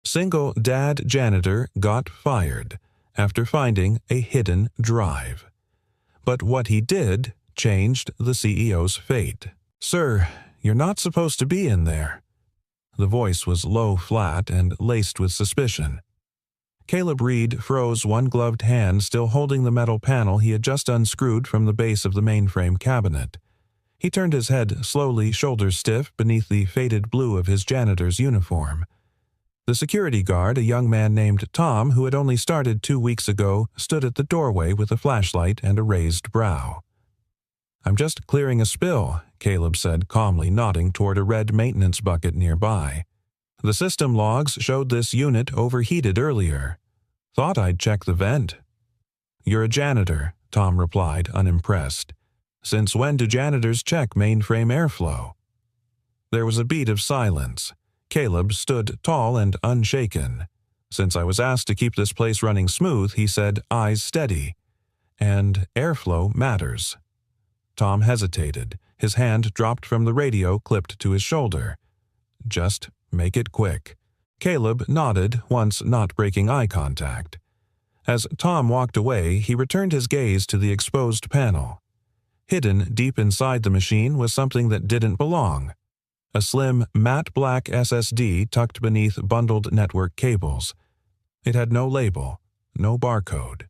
Single dad janitor got fired after finding a hidden drive. But what he did changed the CEO's fate. "Sir, you're not supposed to be in there." The voice was low, flat, and laced with suspicion. Caleb Reed froze, one gloved hand still holding the metal panel he had just unscrewed from the base of the mainframe cabinet. He turned his head slowly, shoulders stiff, beneath the faded blue of his janitor's uniform. The security guard, a young man named Tom, who had only started 2 weeks ago, stood at the doorway with a flashlight and a raised brow. "I'm just clearing a spill," Caleb said calmly, nodding toward a red maintenance bucket nearby. "The system logs showed this unit overheated earlier. Thought I'd check the vent." "You're a janitor," Tom replied, unimpressed. "Since when do janitors check mainframe airflow?" There was a beat of silence. Caleb stood tall and unshaken. "Since I was asked to keep this place running smooth," he said, eyes steady. "And airflow matters." Tom hesitated. His hand dropped from the radio, clipped to his shoulder. "Just make it quick." Caleb nodded, once not breaking eye contact. As Tom walked away, he returned his gaze to the exposed panel. Hidden deep inside the machine was something that didn't belong. A slim, matte black SSD tucked beneath bundled network cables. It had no label, no barcode.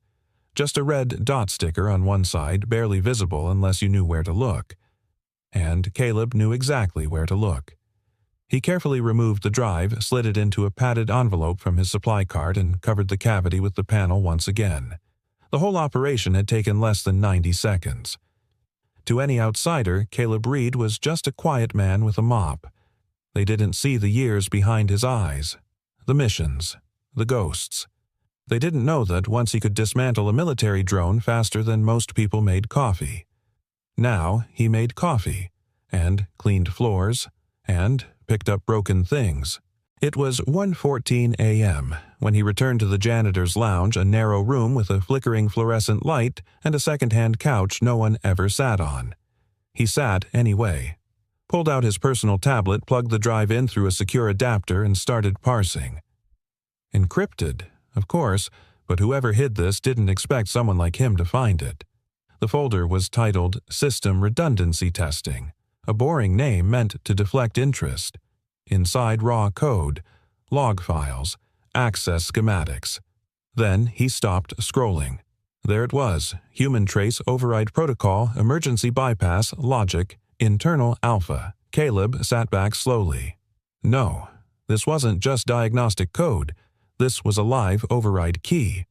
Just a red dot sticker on one side, barely visible unless you knew where to look. And Caleb knew exactly where to look. He carefully removed the drive, slid it into a padded envelope from his supply cart, and covered the cavity with the panel once again. The whole operation had taken less than 90 seconds. To any outsider, Caleb Reed was just a quiet man with a mop. They didn't see the years behind his eyes, the missions, the ghosts. They didn't know that once he could dismantle a military drone faster than most people made coffee. Now he made coffee, and cleaned floors, and picked up broken things. It was 1:14 a.m. when he returned to the janitor's lounge, a narrow room with a flickering fluorescent light and a second-hand couch no one ever sat on. He sat anyway, pulled out his personal tablet, plugged the drive in through a secure adapter, and started parsing. Encrypted, of course, but whoever hid this didn't expect someone like him to find it. The folder was titled System Redundancy Testing, a boring name meant to deflect interest. Inside raw code, log files, access schematics. Then he stopped scrolling. There it was, Human Trace Override Protocol, Emergency Bypass, Logic, Internal Alpha. Caleb sat back slowly. No, this wasn't just diagnostic code. This was a live override key.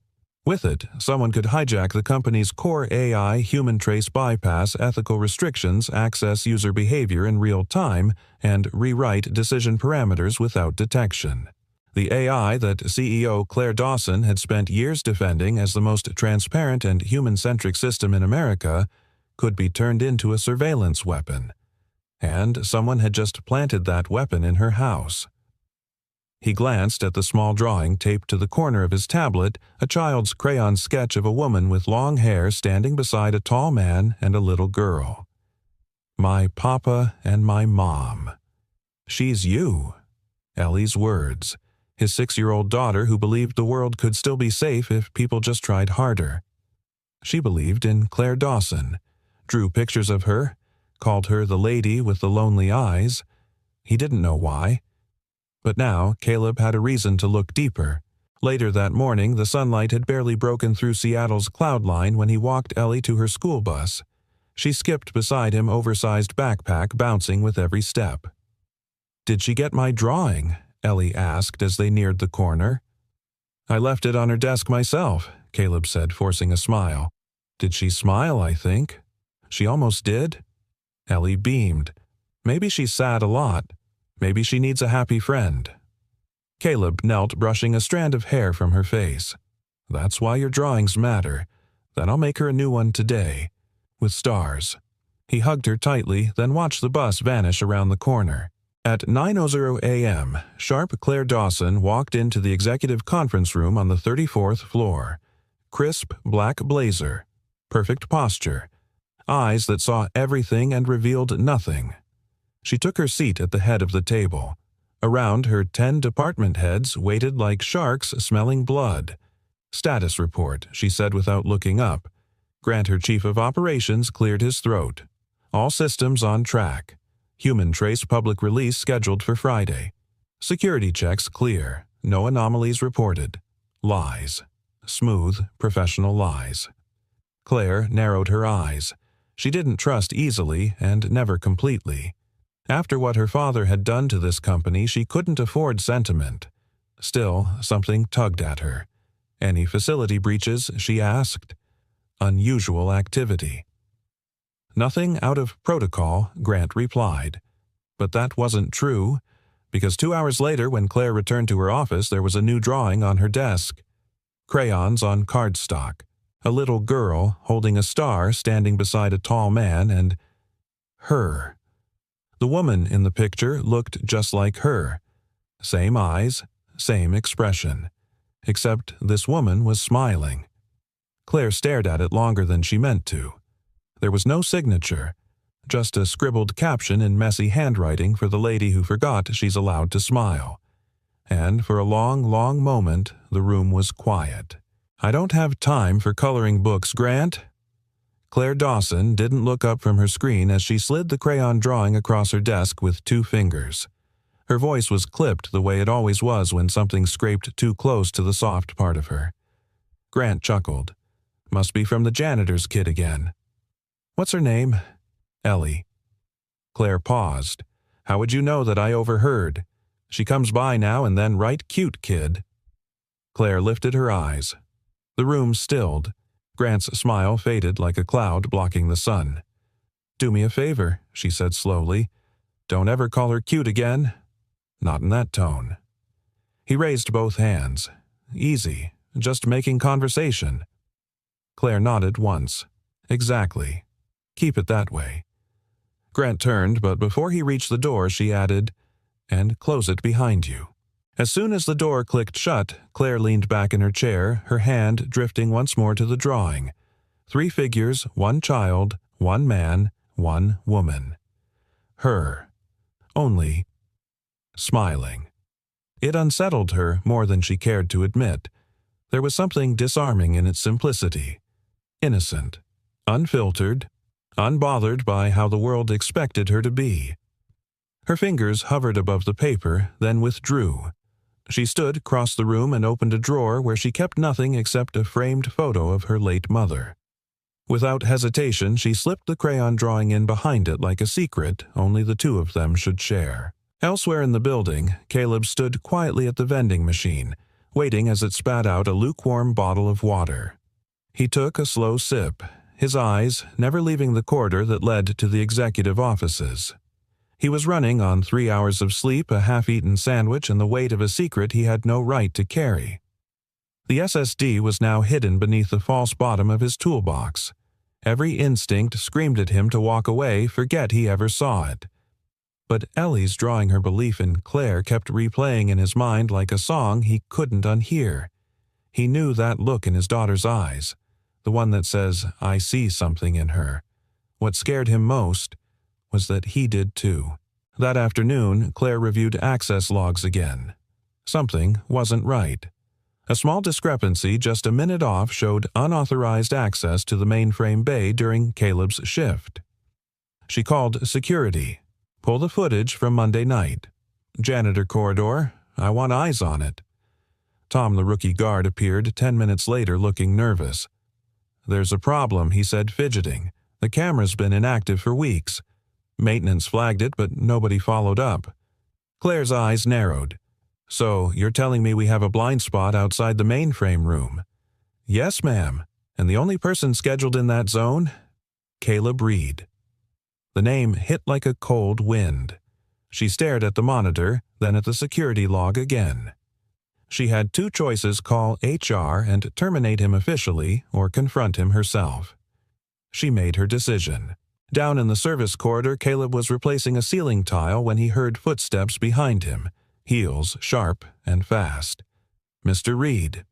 With it, someone could hijack the company's core AI, human trace bypass, ethical restrictions, access user behavior in real time, and rewrite decision parameters without detection. The AI that CEO Claire Dawson had spent years defending as the most transparent and human-centric system in America could be turned into a surveillance weapon. And someone had just planted that weapon in her house. He glanced at the small drawing taped to the corner of his tablet, a child's crayon sketch of a woman with long hair standing beside a tall man and a little girl. "My papa and my mom. She's you." Ellie's words. His 6-year-old daughter who believed the world could still be safe if people just tried harder. She believed in Claire Dawson, drew pictures of her, called her the lady with the lonely eyes. He didn't know why. But now Caleb had a reason to look deeper. Later that morning, the sunlight had barely broken through Seattle's cloud line when he walked Ellie to her school bus. She skipped beside him, oversized backpack bouncing with every step. "Did she get my drawing?" Ellie asked as they neared the corner. "I left it on her desk myself," Caleb said, forcing a smile. "Did she smile, I think?" "She almost did." Ellie beamed. "Maybe she's sad a lot. Maybe she needs a happy friend." Caleb knelt, brushing a strand of hair from her face. "That's why your drawings matter. Then I'll make her a new one today, with stars." He hugged her tightly, then watched the bus vanish around the corner. At 9:00 a.m., sharp Claire Dawson walked into the executive conference room on the 34th floor. Crisp black blazer, perfect posture, eyes that saw everything and revealed nothing. She took her seat at the head of the table. Around her 10 department heads waited like sharks smelling blood. "Status report," she said without looking up. Grant, her chief of operations, cleared his throat. "All systems on track. Human trace public release scheduled for Friday. Security checks clear. No anomalies reported. Lies. Smooth, professional lies." Claire narrowed her eyes. She didn't trust easily and never completely. After what her father had done to this company, she couldn't afford sentiment. Still, something tugged at her. "Any facility breaches?" she asked. "Unusual activity." "Nothing out of protocol," Grant replied. But that wasn't true, because 2 hours later, when Claire returned to her office, there was a new drawing on her desk. Crayons on cardstock. A little girl holding a star standing beside a tall man, and her. The woman in the picture looked just like her. Same eyes, same expression. Except this woman was smiling. Claire stared at it longer than she meant to. There was no signature, just a scribbled caption in messy handwriting for the lady who forgot she's allowed to smile. And for a long, long moment, the room was quiet. "I don't have time for coloring books, Grant." Claire Dawson didn't look up from her screen as she slid the crayon drawing across her desk with 2 fingers. Her voice was clipped the way it always was when something scraped too close to the soft part of her. Grant chuckled. "Must be from the janitor's kid again." "What's her name?" "Ellie." Claire paused. "How would you know that I overheard? She comes by now and then, right cute, kid." Claire lifted her eyes. The room stilled. Grant's smile faded like a cloud blocking the sun. "Do me a favor," she said slowly. "Don't ever call her cute again. Not in that tone." He raised both hands. "Easy, just making conversation." Claire nodded once. "Exactly. Keep it that way." Grant turned, but before he reached the door, she added, "And close it behind you." As soon as the door clicked shut, Claire leaned back in her chair, her hand drifting once more to the drawing. 3 figures, 1 child, 1 man, 1 woman. Her. Only. Smiling. It unsettled her more than she cared to admit. There was something disarming in its simplicity. Innocent. Unfiltered. Unbothered by how the world expected her to be. Her fingers hovered above the paper, then withdrew. She stood across the room and opened a drawer where she kept nothing except a framed photo of her late mother. Without hesitation, she slipped the crayon drawing in behind it like a secret only the 2 of them should share. Elsewhere in the building, Caleb stood quietly at the vending machine, waiting as it spat out a lukewarm bottle of water. He took a slow sip, his eyes never leaving the corridor that led to the executive offices. He was running on 3 hours of sleep, a half-eaten sandwich, and the weight of a secret he had no right to carry. The SSD was now hidden beneath the false bottom of his toolbox. Every instinct screamed at him to walk away, forget he ever saw it. But Ellie's drawing her belief in Claire kept replaying in his mind like a song he couldn't unhear. He knew that look in his daughter's eyes, the one that says, "I see something in her." What scared him most was that he did too. That afternoon, Claire reviewed access logs again. Something wasn't right. A small discrepancy just a minute off showed unauthorized access to the mainframe bay during Caleb's shift. She called security. "Pull the footage from Monday night. Janitor corridor, I want eyes on it." Tom, the rookie guard, appeared 10 minutes later looking nervous. "There's a problem," he said, fidgeting. "The camera's been inactive for weeks. Maintenance flagged it, but nobody followed up." Claire's eyes narrowed. "So, you're telling me we have a blind spot outside the mainframe room?" "Yes, ma'am. And the only person scheduled in that zone? Caleb Reed." The name hit like a cold wind. She stared at the monitor, then at the security log again. She had 2 choices: call HR and terminate him officially, or confront him herself. She made her decision. Down in the service corridor, Caleb was replacing a ceiling tile when he heard footsteps behind him, heels sharp and fast. "Mr. Reed."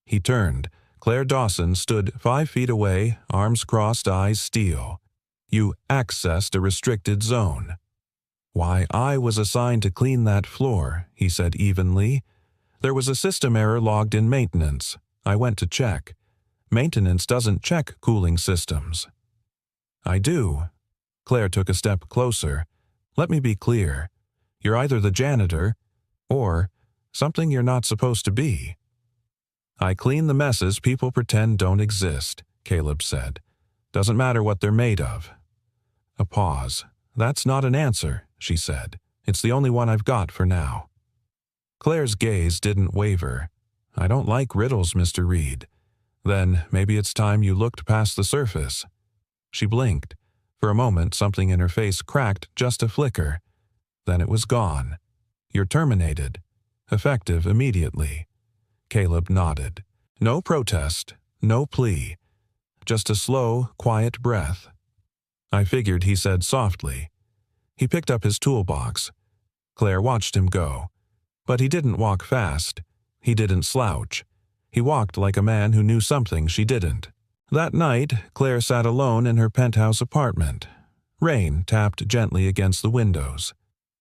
He turned. Claire Dawson stood 5 feet away, arms crossed, eyes steel. "You accessed a restricted zone." "Why, I was assigned to clean that floor," he said evenly. "There was a system error logged in maintenance. I went to check. Maintenance doesn't check cooling systems." "I do." Claire took a step closer. "Let me be clear. You're either the janitor or something you're not supposed to be." "I clean the messes people pretend don't exist," Caleb said. "Doesn't matter what they're made of." A pause. "That's not an answer," she said. "It's the only one I've got for now." Claire's gaze didn't waver. "I don't like riddles, Mr. Reed." "Then maybe it's time you looked past the surface." She blinked. For a moment, something in her face cracked just a flicker. Then it was gone. "You're terminated. Effective immediately." Caleb nodded. No protest, no plea. Just a slow, quiet breath. "I figured," he said softly. He picked up his toolbox. Claire watched him go. But he didn't walk fast. He didn't slouch. He walked like a man who knew something she didn't. That night, Claire sat alone in her penthouse apartment. Rain tapped gently against the windows.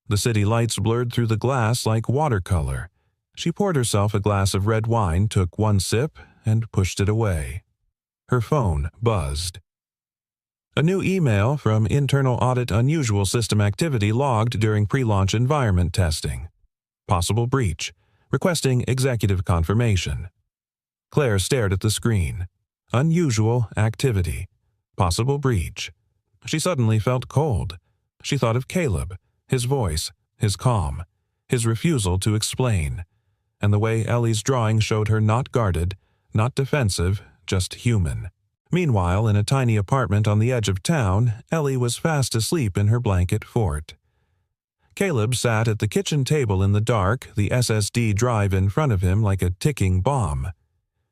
The city lights blurred through the glass like watercolor. She poured herself a glass of red wine, took one sip, and pushed it away. Her phone buzzed. A new email from Internal Audit Unusual System Activity logged during pre-launch environment testing. Possible breach. Requesting executive confirmation. Claire stared at the screen. Unusual activity. Possible breach. She suddenly felt cold. She thought of Caleb, his voice, his calm, his refusal to explain, and the way Ellie's drawing showed her not guarded, not defensive, just human. Meanwhile, in a tiny apartment on the edge of town, Ellie was fast asleep in her blanket fort. Caleb sat at the kitchen table in the dark, the SSD drive in front of him like a ticking bomb.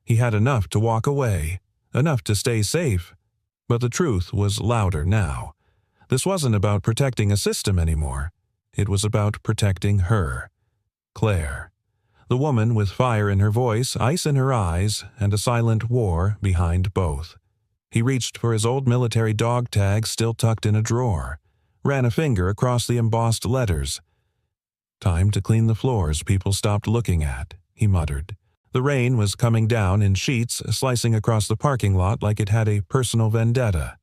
He had enough to walk away, enough to stay safe. But the truth was louder now. This wasn't about protecting a system anymore. It was about protecting her. Claire. The woman with fire in her voice, ice in her eyes, and a silent war behind both. He reached for his old military dog tag still tucked in a drawer, ran a finger across the embossed letters. "Time to clean the floors people stopped looking at," he muttered. The rain was coming down in sheets, slicing across the parking lot like it had a personal vendetta.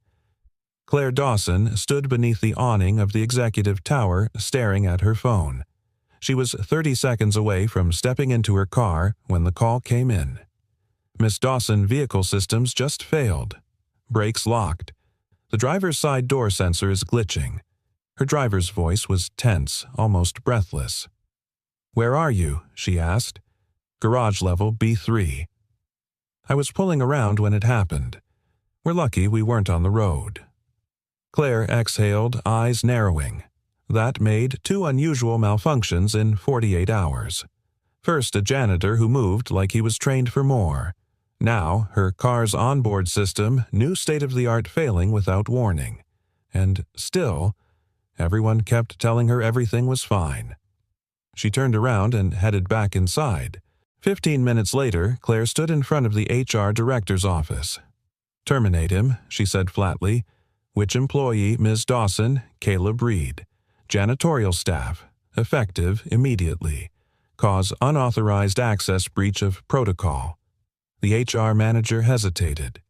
Claire Dawson stood beneath the awning of the executive tower, staring at her phone. She was 30 seconds away from stepping into her car when the call came in. "Miss Dawson, vehicle systems just failed. Brakes locked. The driver's side door sensor is glitching." Her driver's voice was tense, almost breathless. "Where are you?" she asked. "Garage level B3. "I was pulling around when it happened. We're lucky we weren't on the road." Claire exhaled, eyes narrowing. That made 2 unusual malfunctions in 48 hours. First, a janitor who moved like he was trained for more. Now, her car's onboard system, new state-of-the-art failing without warning. And still, everyone kept telling her everything was fine. She turned around and headed back inside. 15 minutes later, Claire stood in front of the HR director's office. "Terminate him," she said flatly. "Which employee, Ms. Dawson? Caleb Reed. Janitorial staff. Effective immediately. Cause unauthorized access breach of protocol." The HR manager hesitated.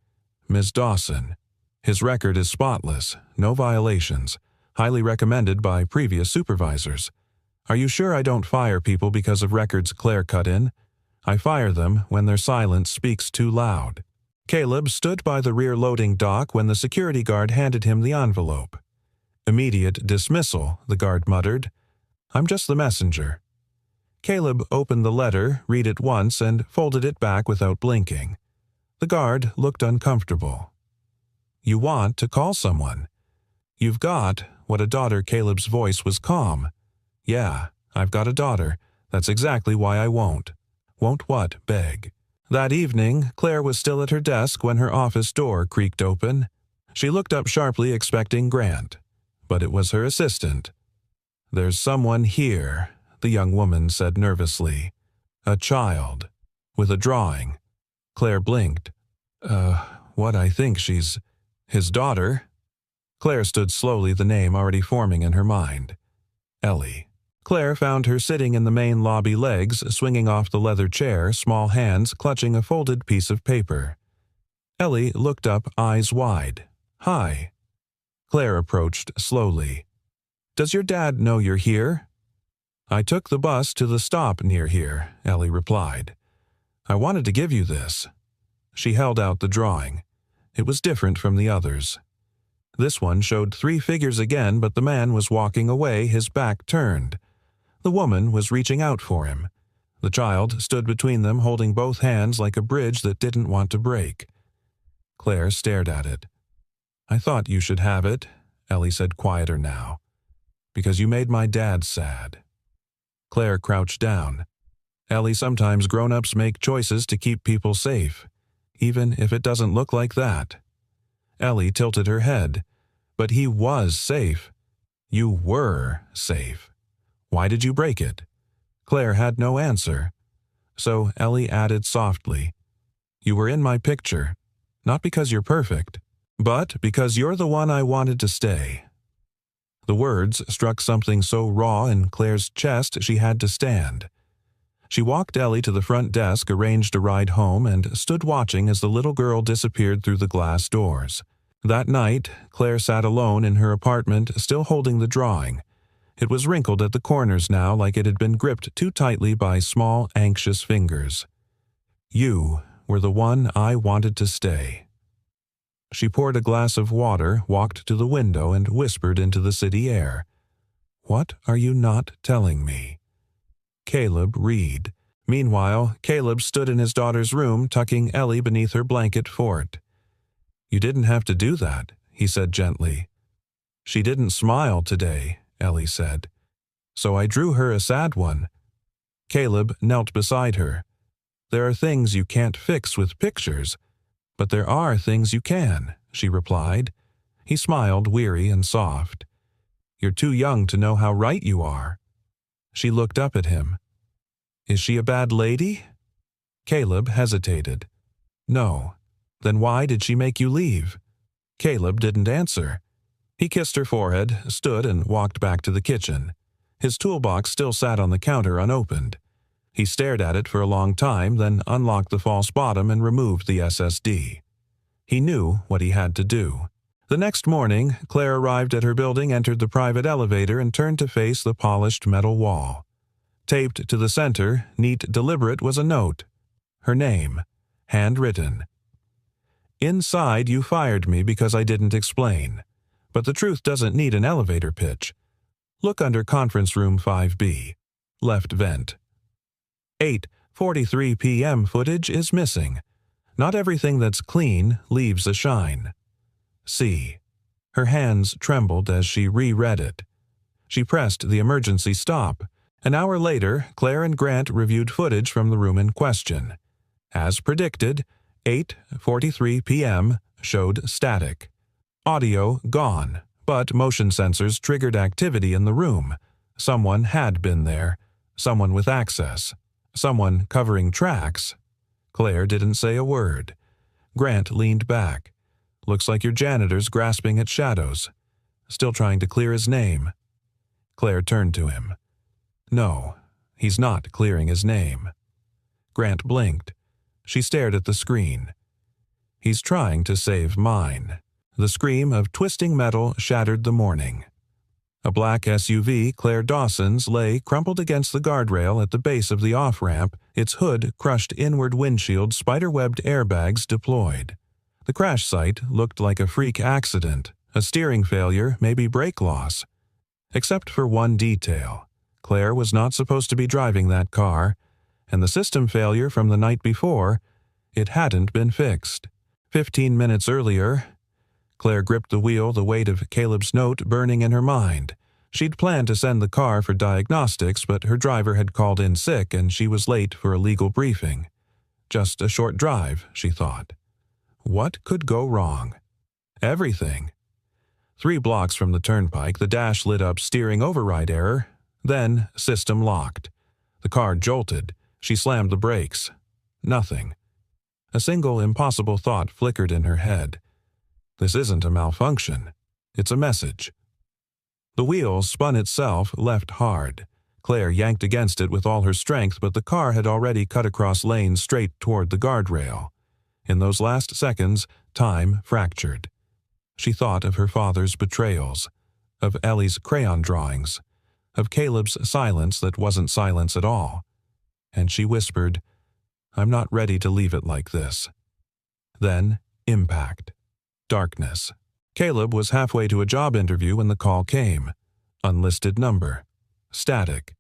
"Ms. Dawson. His record is spotless, no violations, highly recommended by previous supervisors. Are you sure I don't fire people because of records?" Claire cut in. "I fire them when their silence speaks too loud." Caleb stood by the rear loading dock when the security guard handed him the envelope. "Immediate dismissal," the guard muttered. "I'm just the messenger." Caleb opened the letter, read it once, and folded it back without blinking. The guard looked uncomfortable. "You want to call someone. You've got what a daughter." Caleb's voice was calm. "Yeah, I've got a daughter. That's exactly why I won't." "Won't what?" "Beg." That evening, Claire was still at her desk when her office door creaked open. She looked up sharply, expecting Grant. But it was her assistant. "There's someone here," the young woman said nervously. "A child. With a drawing." Claire blinked. What? I think she's his daughter." Claire stood slowly, the name already forming in her mind. Ellie. Claire found her sitting in the main lobby, legs swinging off the leather chair, small hands clutching a folded piece of paper. Ellie looked up, eyes wide. "Hi." Claire approached slowly. "Does your dad know you're here?" "I took the bus to the stop near here," Ellie replied. "I wanted to give you this." She held out the drawing. It was different from the others. This one showed 3 figures again, but the man was walking away, his back turned. The woman was reaching out for him. The child stood between them, holding both hands like a bridge that didn't want to break. Claire stared at it. "I thought you should have it," Ellie said, quieter now, "because you made my dad sad." Claire crouched down. "Ellie, sometimes grown-ups make choices to keep people safe, even if it doesn't look like that." Ellie tilted her head. "But he was safe. You were safe. Why did you break it?" Claire had no answer. So Ellie added softly, "You were in my picture, not because you're perfect, but because you're the one I wanted to stay." The words struck something so raw in Claire's chest she had to stand. She walked Ellie to the front desk, arranged a ride home, and stood watching as the little girl disappeared through the glass doors. That night, Claire sat alone in her apartment, still holding the drawing. It was wrinkled at the corners now, like it had been gripped too tightly by small, anxious fingers. "You were the one I wanted to stay." She poured a glass of water, walked to the window, and whispered into the city air. "What are you not telling me?" Caleb Reed. Meanwhile, Caleb stood in his daughter's room, tucking Ellie beneath her blanket fort. "You didn't have to do that," he said gently. "She didn't smile today," Ellie said. "So I drew her a sad one." Caleb knelt beside her. "There are things you can't fix with pictures, but there are things you can," she replied. He smiled, weary and soft. "You're too young to know how right you are." She looked up at him. "Is she a bad lady?" Caleb hesitated. "No." "Then why did she make you leave?" Caleb didn't answer. He kissed her forehead, stood, and walked back to the kitchen. His toolbox still sat on the counter unopened. He stared at it for a long time, then unlocked the false bottom and removed the SSD. He knew what he had to do. The next morning, Claire arrived at her building, entered the private elevator, and turned to face the polished metal wall. Taped to the center, neat, deliberate, was a note. Her name, handwritten. "Inside, you fired me because I didn't explain. But the truth doesn't need an elevator pitch. Look under conference room 5B. Left vent. 8:43 p.m. footage is missing. Not everything that's clean leaves a shine. C." Her hands trembled as she reread it. She pressed the emergency stop. An hour later, Claire and Grant reviewed footage from the room in question. As predicted, 8:43 p.m. showed static. Audio gone, but motion sensors triggered activity in the room. Someone had been there. Someone with access. Someone covering tracks. Claire didn't say a word. Grant leaned back. "Looks like your janitor's grasping at shadows. Still trying to clear his name." Claire turned to him. "No, he's not clearing his name." Grant blinked. She stared at the screen. "He's trying to save mine." The scream of twisting metal shattered the morning. A black SUV, Claire Dawson's, lay crumpled against the guardrail at the base of the off-ramp, its hood crushed inward, windshield spider-webbed airbags deployed. The crash site looked like a freak accident, a steering failure, maybe brake loss. Except for one detail. Claire was not supposed to be driving that car, and the system failure from the night before, it hadn't been fixed. 15 minutes earlier, Claire gripped the wheel, the weight of Caleb's note burning in her mind. She'd planned to send the car for diagnostics, but her driver had called in sick and she was late for a legal briefing. Just a short drive, she thought. What could go wrong? Everything. 3 blocks from the turnpike, the dash lit up steering override error, then system locked. The car jolted. She slammed the brakes. Nothing. A single impossible thought flickered in her head. This isn't a malfunction. It's a message. The wheel spun itself left hard. Claire yanked against it with all her strength, but the car had already cut across lanes straight toward the guardrail. In those last seconds, time fractured. She thought of her father's betrayals, of Ellie's crayon drawings, of Caleb's silence that wasn't silence at all. And she whispered, "I'm not ready to leave it like this." Then, impact. Darkness. Caleb was halfway to a job interview when the call came. Unlisted number. Static.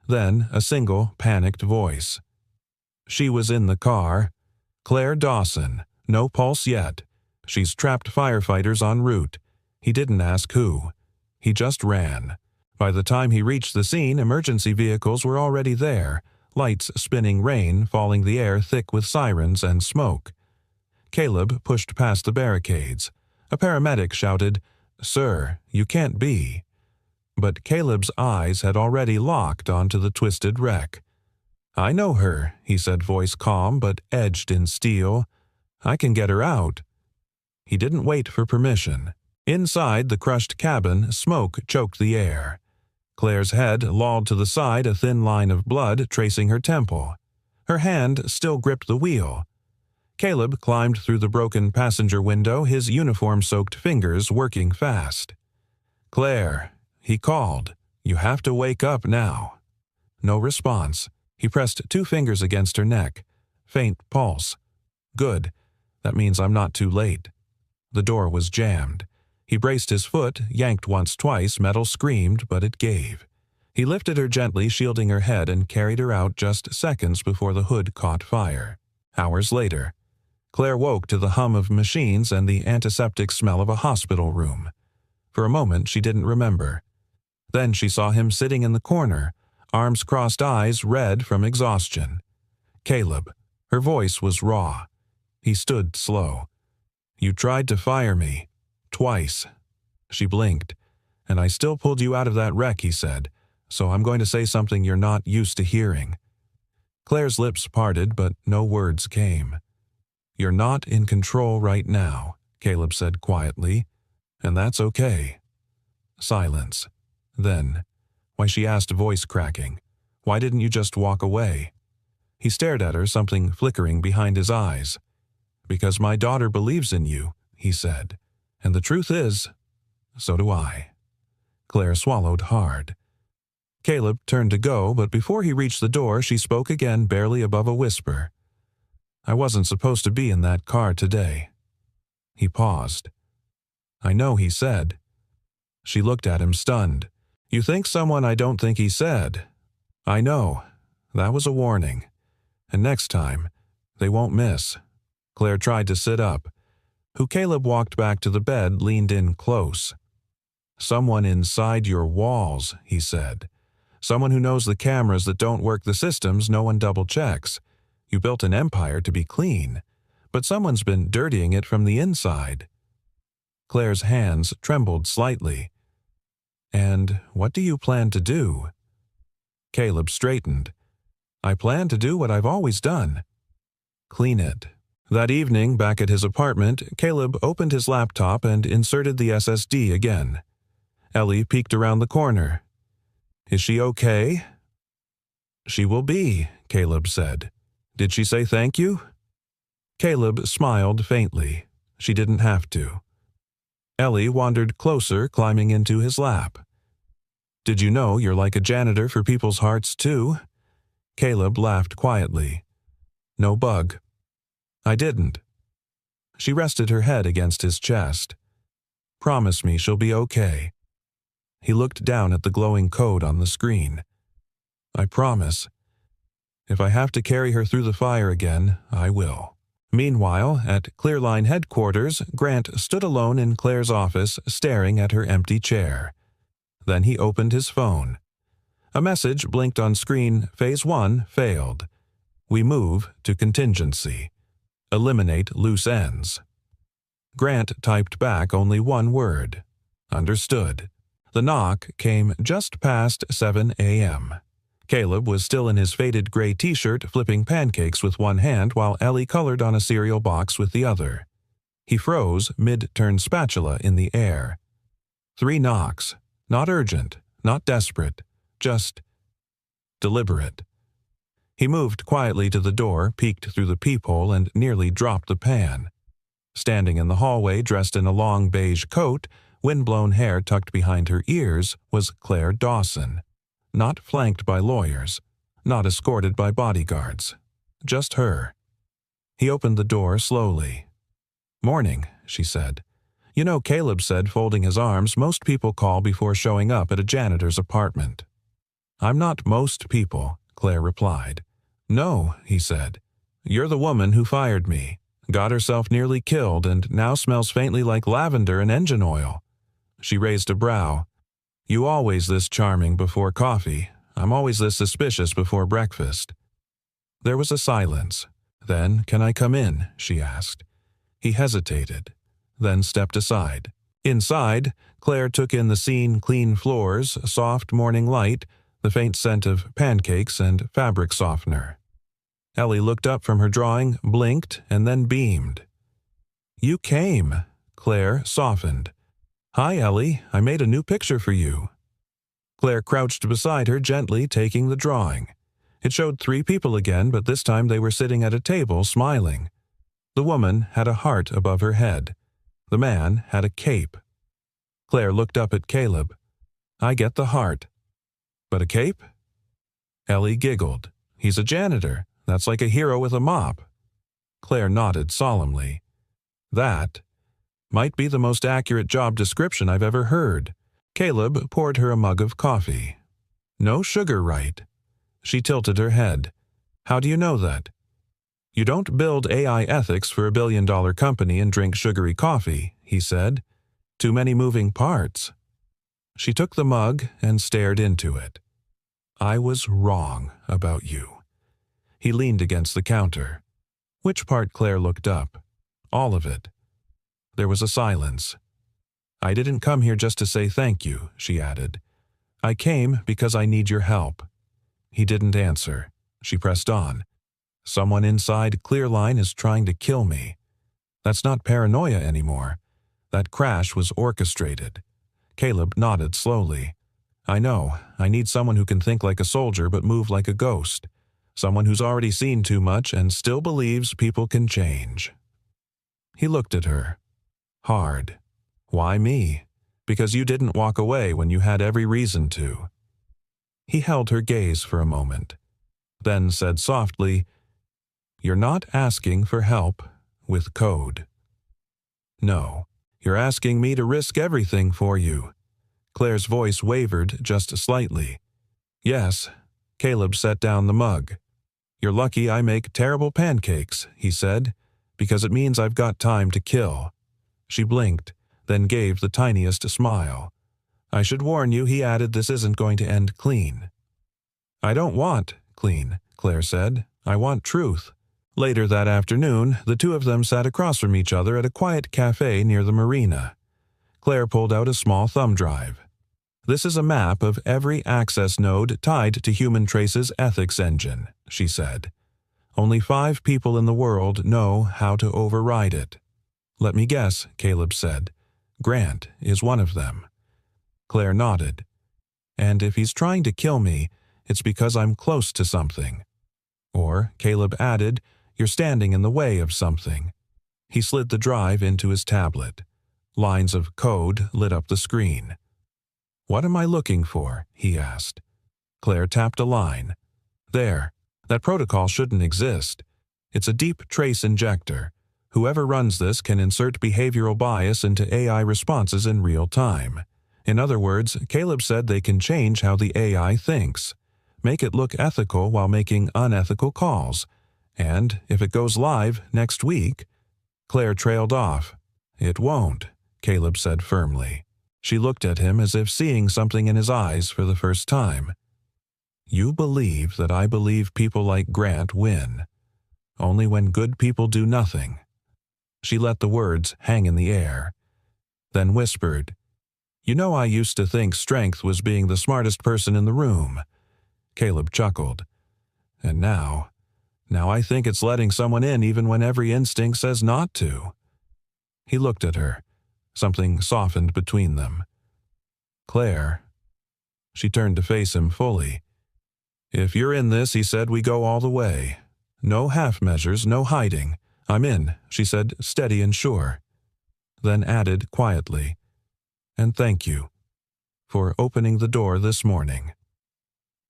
Then a single, panicked voice. She was in the car. Claire Dawson. No pulse yet. She's trapped firefighters en route. He didn't ask who. He just ran. By the time he reached the scene, emergency vehicles were already there, lights spinning, rain falling, the air thick with sirens and smoke. Caleb pushed past the barricades. A paramedic shouted, "Sir, you can't be." But Caleb's eyes had already locked onto the twisted wreck. "I know her," he said, voice calm but edged in steel. "I can get her out." He didn't wait for permission. Inside the crushed cabin, smoke choked the air. Claire's head lolled to the side, a thin line of blood tracing her temple. Her hand still gripped the wheel. Caleb climbed through the broken passenger window, his uniform-soaked fingers working fast. "Claire," he called, "you have to wake up now." No response. He pressed 2 fingers against her neck. Faint pulse. "Good. That means I'm not too late." The door was jammed. He braced his foot, yanked once, twice, metal screamed, but it gave. He lifted her gently, shielding her head, and carried her out just seconds before the hood caught fire. Hours later, Claire woke to the hum of machines and the antiseptic smell of a hospital room. For a moment, she didn't remember. Then she saw him sitting in the corner, arms crossed, eyes red from exhaustion. "Caleb." Her voice was raw. He stood slow. "You tried to fire me. Twice." She blinked. "And I still pulled you out of that wreck," he said. "So I'm going to say something you're not used to hearing." Claire's lips parted, but no words came. "You're not in control right now," Caleb said quietly. "And that's okay." Silence. Then, "Why," she asked, voice cracking, "why didn't you just walk away?" He stared at her, something flickering behind his eyes. "Because my daughter believes in you," he said. "And the truth is, so do I." Claire swallowed hard. Caleb turned to go, but before he reached the door, she spoke again, barely above a whisper. "I wasn't supposed to be in that car today." He paused. "I know," he said. She looked at him, stunned. "You think someone I don't think," he said. "I know. That was a warning. And next time, they won't miss." Claire tried to sit up. Caleb walked back to the bed, leaned in close. "Someone inside your walls," he said. "Someone who knows the cameras that don't work, the systems no one double-checks. You built an empire to be clean, but someone's been dirtying it from the inside." Claire's hands trembled slightly. "And what do you plan to do?" Caleb straightened. "I plan to do what I've always done. Clean it." That evening, back at his apartment, Caleb opened his laptop and inserted the SSD again. Ellie peeked around the corner. "Is she okay?" "She will be," Caleb said. "Did she say thank you?" Caleb smiled faintly. She didn't have to. Ellie wandered closer, climbing into his lap. "Did you know you're like a janitor for people's hearts, too?" Caleb laughed quietly. "No bug." "I didn't." She rested her head against his chest. "Promise me she'll be okay." He looked down at the glowing code on the screen. "I promise. If I have to carry her through the fire again, I will." Meanwhile, at Clearline headquarters, Grant stood alone in Claire's office, staring at her empty chair. Then he opened his phone. A message blinked on screen. Phase 1 failed. We move to contingency. Eliminate loose ends. Grant typed back only one word. Understood. The knock came just past 7 a.m. Caleb was still in his faded gray t-shirt, flipping pancakes with one hand while Ellie colored on a cereal box with the other. He froze, mid-turn spatula in the air. 3 knocks. Not urgent, not desperate, just deliberate. He moved quietly to the door, peeked through the peephole, and nearly dropped the pan. Standing in the hallway, dressed in a long beige coat, wind-blown hair tucked behind her ears, was Claire Dawson. Not flanked by lawyers, not escorted by bodyguards. Just her. He opened the door slowly. "Morning," she said. "You know," Caleb said, folding his arms, "most people call before showing up at a janitor's apartment." "I'm not most people," Claire replied. "No," he said. "You're the woman who fired me, got herself nearly killed, and now smells faintly like lavender and engine oil." She raised a brow. "You always this charming before coffee. I'm always this suspicious before breakfast." There was a silence. Then, "Can I come in?" she asked. He hesitated, then stepped aside. Inside, Claire took in the scene: clean floors, a soft morning light, the faint scent of pancakes and fabric softener. Ellie looked up from her drawing, blinked, and then beamed. "You came." Claire softened. "Hi, Ellie. I made a new picture for you." Claire crouched beside her, gently taking the drawing. It showed 3 people again, but this time they were sitting at a table, smiling. The woman had a heart above her head. The man had a cape. Claire looked up at Caleb. "I get the heart. But a cape?" Ellie giggled. "He's a janitor. That's like a hero with a mop." Claire nodded solemnly. "That might be the most accurate job description I've ever heard." Caleb poured her a mug of coffee. "No sugar, right?" She tilted her head. "How do you know that?" "You don't build AI ethics for a billion-dollar company and drink sugary coffee," he said. "Too many moving parts." She took the mug and stared into it. "I was wrong about you." He leaned against the counter. Which part? Claire looked up. "All of it." There was a silence. "I didn't come here just to say thank you," she added. "I came because I need your help." He didn't answer. She pressed on. "Someone inside Clearline is trying to kill me. That's not paranoia anymore. That crash was orchestrated." Caleb nodded slowly. "I know. I need someone who can think like a soldier but move like a ghost. Someone who's already seen too much and still believes people can change." He looked at her. Hard. "Why me?" "Because you didn't walk away when you had every reason to." He held her gaze for a moment, then said softly, "You're not asking for help with code." "No, you're asking me to risk everything for you." Claire's voice wavered just slightly. "Yes." Caleb set down the mug. "You're lucky I make terrible pancakes," he said, "because it means I've got time to kill." She blinked, then gave the tiniest smile. "I should warn you," he added, "this isn't going to end clean." "I don't want clean," Claire said. "I want truth." Later that afternoon, the two of them sat across from each other at a quiet cafe near the marina. Claire pulled out a small thumb drive. "This is a map of every access node tied to Human Trace's ethics engine," she said. "Only 5 people in the world know how to override it." "Let me guess," Caleb said. "Grant is one of them." Claire nodded. "And if he's trying to kill me, it's because I'm close to something." Or, Caleb added, "You're standing in the way of something." He slid the drive into his tablet. Lines of code lit up the screen. "What am I looking for?" he asked. Claire tapped a line. "There. That protocol shouldn't exist. It's a deep trace injector. Whoever runs this can insert behavioral bias into AI responses in real time. In other words, Caleb said they can change how the AI thinks, make it look ethical while making unethical calls. And if it goes live next week—" Claire trailed off. "It won't," Caleb said firmly. She looked at him as if seeing something in his eyes for the first time. "You believe that I believe people like Grant win. Only when good people do nothing." She let the words hang in the air, then whispered, "You know, I used to think strength was being the smartest person in the room." Caleb chuckled. "And now I think it's letting someone in even when every instinct says not to." He looked at her. Something softened between them. Claire. She turned to face him fully. If you're in this, he said, we go all the way. No half measures, no hiding. I'm in, she said, steady and sure. Then added quietly, and thank you for opening the door this morning.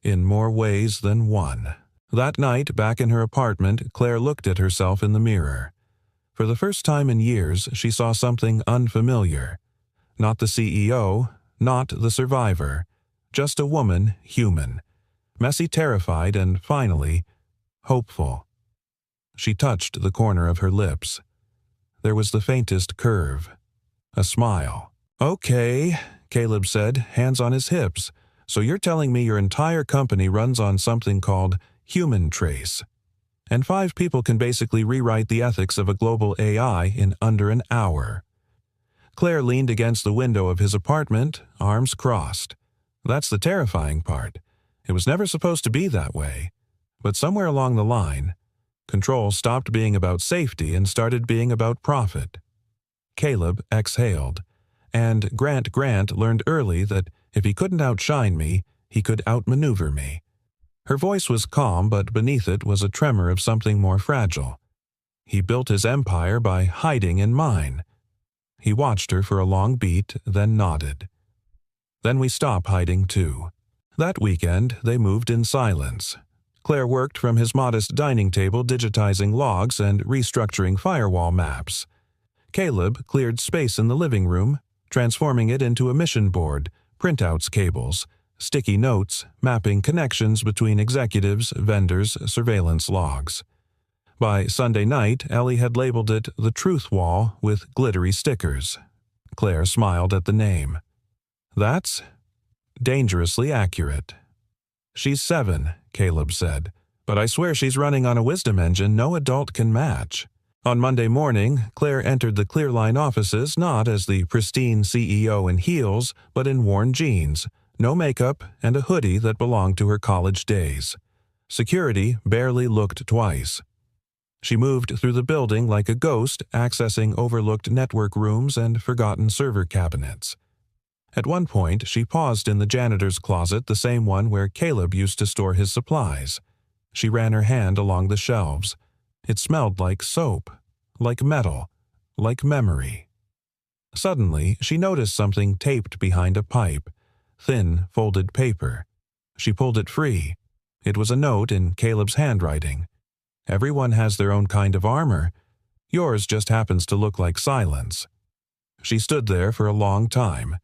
In more ways than one. That night, back in her apartment, Claire looked at herself in the mirror. For the first time in years, she saw something unfamiliar. Not the CEO, not the survivor. Just a woman, human. Messy, terrified, and finally, hopeful. She touched the corner of her lips. There was the faintest curve. A smile. Okay, Caleb said, hands on his hips. So you're telling me your entire company runs on something called human trace. And 5 people can basically rewrite the ethics of a global AI in under an hour. Claire leaned against the window of his apartment, arms crossed. That's the terrifying part. It was never supposed to be that way. But somewhere along the line, control stopped being about safety and started being about profit. Caleb exhaled. And Grant learned early that if he couldn't outshine me, he could outmaneuver me. Her voice was calm, but beneath it was a tremor of something more fragile. He built his empire by hiding in mine. He watched her for a long beat, then nodded. Then we stopped hiding too. That weekend, they moved in silence. Claire worked from his modest dining table digitizing logs and restructuring firewall maps. Caleb cleared space in the living room, transforming it into a mission board, printouts cables, sticky notes, mapping connections between executives, vendors, surveillance logs. By Sunday night, Ellie had labeled it the Truth Wall with glittery stickers. Claire smiled at the name. That's dangerously accurate. She's 7, Caleb said, but I swear she's running on a wisdom engine no adult can match. On Monday morning, Claire entered the Clearline offices not as the pristine CEO in heels, but in worn jeans, no makeup, and a hoodie that belonged to her college days. Security barely looked twice. She moved through the building like a ghost, accessing overlooked network rooms and forgotten server cabinets. At one point, she paused in the janitor's closet, the same one where Caleb used to store his supplies. She ran her hand along the shelves. It smelled like soap, like metal, like memory. Suddenly, she noticed something taped behind a pipe. Thin, folded paper. She pulled it free. It was a note in Caleb's handwriting. Everyone has their own kind of armor. Yours just happens to look like silence. She stood there for a long time.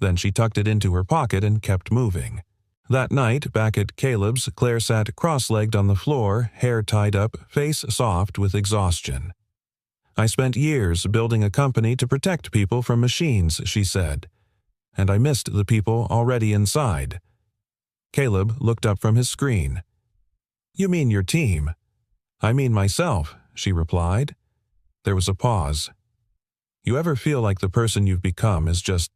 Then she tucked it into her pocket and kept moving. That night, back at Caleb's, Claire sat cross-legged on the floor, hair tied up, face soft with exhaustion. I spent years building a company to protect people from machines, she said. And I missed the people already inside. Caleb looked up from his screen. You mean your team? I mean myself, she replied. There was a pause. You ever feel like the person you've become is just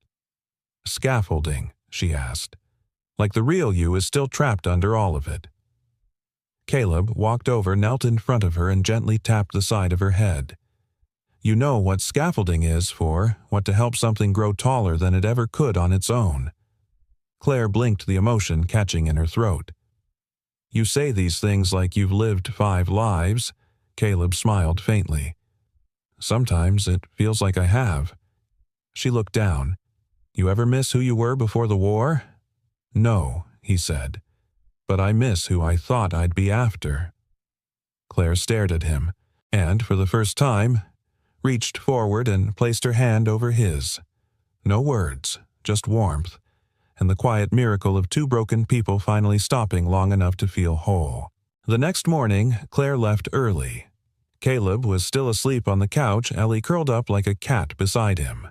scaffolding, she asked. Like the real you is still trapped under all of it. Caleb walked over, knelt in front of her, and gently tapped the side of her head. You know what scaffolding is for, what to help something grow taller than it ever could on its own. Claire blinked, the emotion catching in her throat. You say these things like you've lived 5 lives, Caleb smiled faintly. Sometimes it feels like I have. She looked down. You ever miss who you were before the war? No, he said. But I miss who I thought I'd be after. Claire stared at him, and for the first time, reached forward and placed her hand over his. No words, just warmth, and the quiet miracle of 2 broken people finally stopping long enough to feel whole. The next morning, Claire left early. Caleb was still asleep on the couch, Ellie curled up like a cat beside him.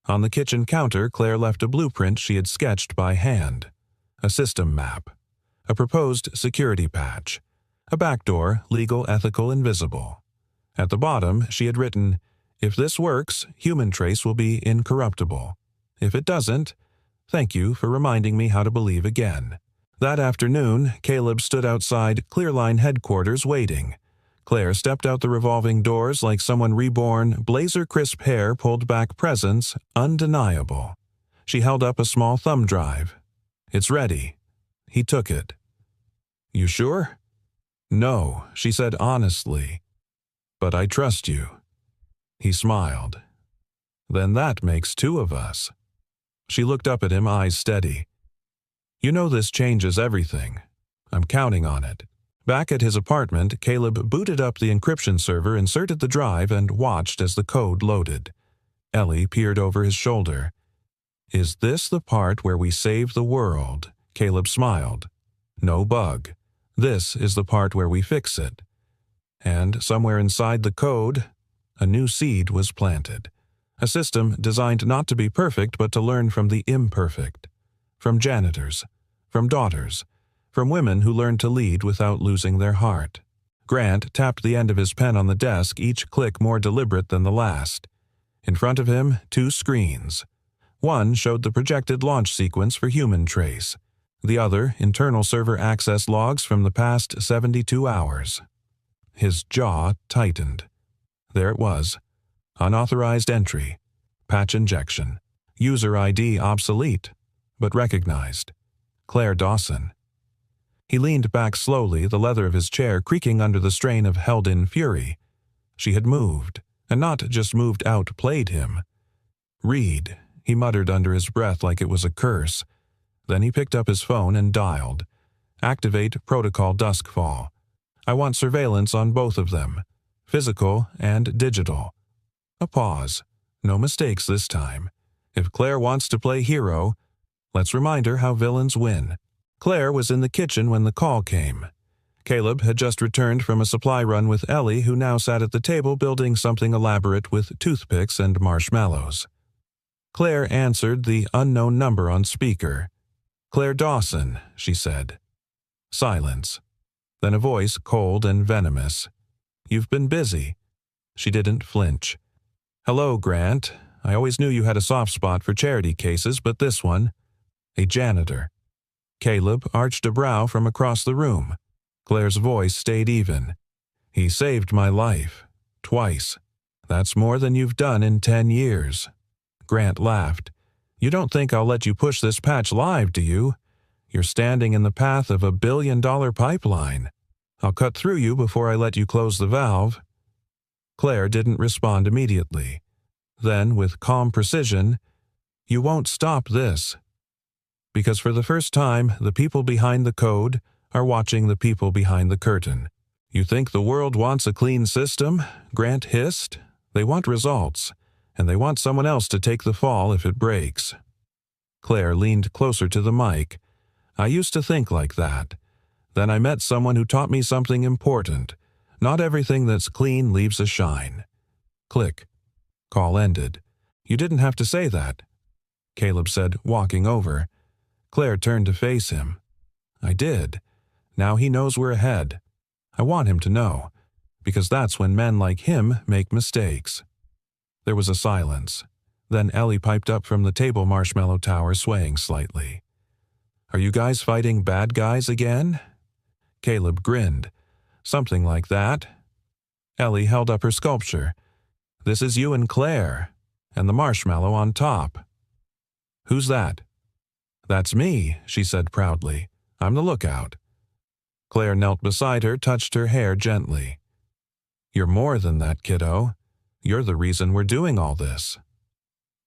On the kitchen counter, Claire left a blueprint she had sketched by hand. A system map. A proposed security patch. A backdoor, legal, ethical, invisible. At the bottom, she had written, if this works, human trace will be incorruptible. If it doesn't, thank you for reminding me how to believe again. That afternoon, Caleb stood outside Clearline headquarters waiting. Claire stepped out the revolving doors like someone reborn, blazer-crisp hair pulled back, presence undeniable. She held up a small thumb drive. "It's ready." He took it. "You sure?" "No," she said honestly. "But I trust you." He smiled. "Then that makes two of us." She looked up at him, eyes steady. "You know this changes everything. I'm counting on it." Back at his apartment, Caleb booted up the encryption server, inserted the drive, and watched as the code loaded. Ellie peered over his shoulder. "Is this the part where we save the world?" Caleb smiled. "No bug. This is the part where we fix it." And somewhere inside the code, a new seed was planted. A system designed not to be perfect, but to learn from the imperfect. From janitors. From daughters. From women who learned to lead without losing their heart. Grant tapped the end of his pen on the desk, each click more deliberate than the last. In front of him, two screens. One showed the projected launch sequence for Human Trace. The other, internal server access logs from the past 72 hours. His jaw tightened. There it was. Unauthorized entry. Patch injection. User ID obsolete, but recognized. Claire Dawson. He leaned back slowly, the leather of his chair creaking under the strain of held-in fury. She had moved, and not just moved outplayed him. "Read," he muttered under his breath like it was a curse. Then he picked up his phone and dialed. "Activate Protocol Duskfall. I want surveillance on both of them. Physical and digital." A pause. No mistakes this time. If Claire wants to play hero, let's remind her how villains win. Claire was in the kitchen when the call came. Caleb had just returned from a supply run with Ellie, who now sat at the table building something elaborate with toothpicks and marshmallows. Claire answered the unknown number on speaker. "Claire Dawson," she said. Silence. Then a voice cold and venomous. "You've been busy." She didn't flinch. "Hello, Grant. I always knew you had a soft spot for charity cases, but this one..." A janitor. Caleb arched a brow from across the room. Claire's voice stayed even. "He saved my life. Twice. That's more than you've done in 10 years. Grant laughed. "You don't think I'll let you push this patch live, do you? You're standing in the path of a billion-dollar pipeline. I'll cut through you before I let you close the valve." Claire didn't respond immediately. Then, with calm precision, "You won't stop this." Because for the first time, the people behind the code are watching the people behind the curtain. "You think the world wants a clean system?" Grant hissed. "They want results, and they want someone else to take the fall if it breaks." Claire leaned closer to the mic. "I used to think like that. Then I met someone who taught me something important. Not everything that's clean leaves a shine." Click. Call ended. "You didn't have to say that," Caleb said, walking over. Claire turned to face him. "I did. Now he knows we're ahead. I want him to know, because that's when men like him make mistakes." There was a silence. Then Ellie piped up from the table marshmallow tower, swaying slightly. "Are you guys fighting bad guys again?" Caleb grinned. "Something like that." Ellie held up her sculpture. "This is you and Claire, and the marshmallow on top." "Who's that?" "That's me," she said proudly. "I'm the lookout." Claire knelt beside her, touched her hair gently. "You're more than that, kiddo. You're the reason we're doing all this."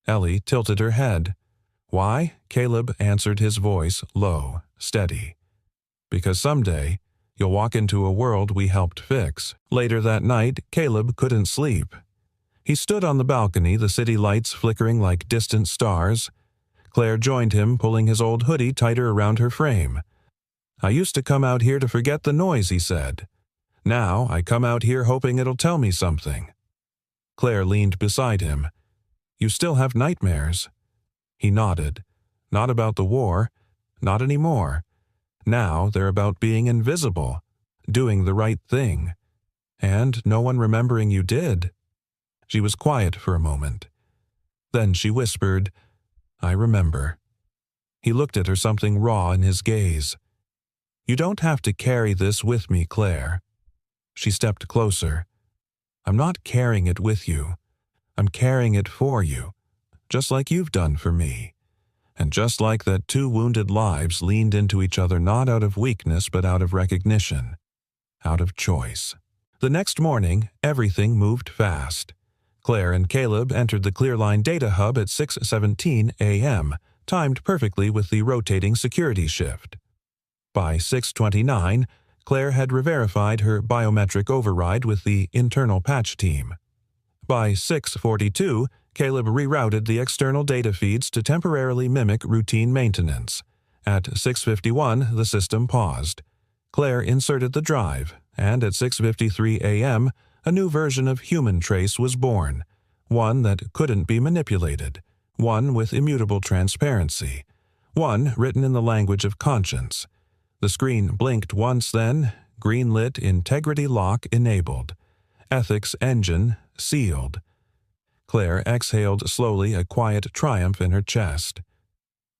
Ellie tilted her head. "Why?" Caleb answered, his voice low, steady. "Because someday you'll walk into a world we helped fix." Later that night, Caleb couldn't sleep. He stood on the balcony, the city lights flickering like distant stars. Claire joined him, pulling his old hoodie tighter around her frame. "I used to come out here to forget the noise," he said. "Now I come out here hoping it'll tell me something." Claire leaned beside him. "You still have nightmares?" He nodded. "Not about the war. Not anymore. Now they're about being invisible, doing the right thing. And no one remembering you did." She was quiet for a moment. Then she whispered, "I remember." He looked at her, something raw in his gaze. "You don't have to carry this with me, Claire." She stepped closer. "I'm not carrying it with you. I'm carrying it for you, just like you've done for me. And just like that, two wounded lives leaned into each other not out of weakness but out of recognition, out of choice. The next morning, everything moved fast. Claire and Caleb entered the Clearline data hub at 6:17 a.m., timed perfectly with the rotating security shift. By 6:29, Claire had re-verified her biometric override with the internal patch team. By 6:42, Caleb rerouted the external data feeds to temporarily mimic routine maintenance. At 6:51, the system paused. Claire inserted the drive, and at 6:53 a.m., a new version of Human Trace was born, one that couldn't be manipulated, one with immutable transparency, one written in the language of conscience. The screen blinked once then, green-lit integrity lock enabled. Ethics engine sealed. Claire exhaled slowly, a quiet triumph in her chest.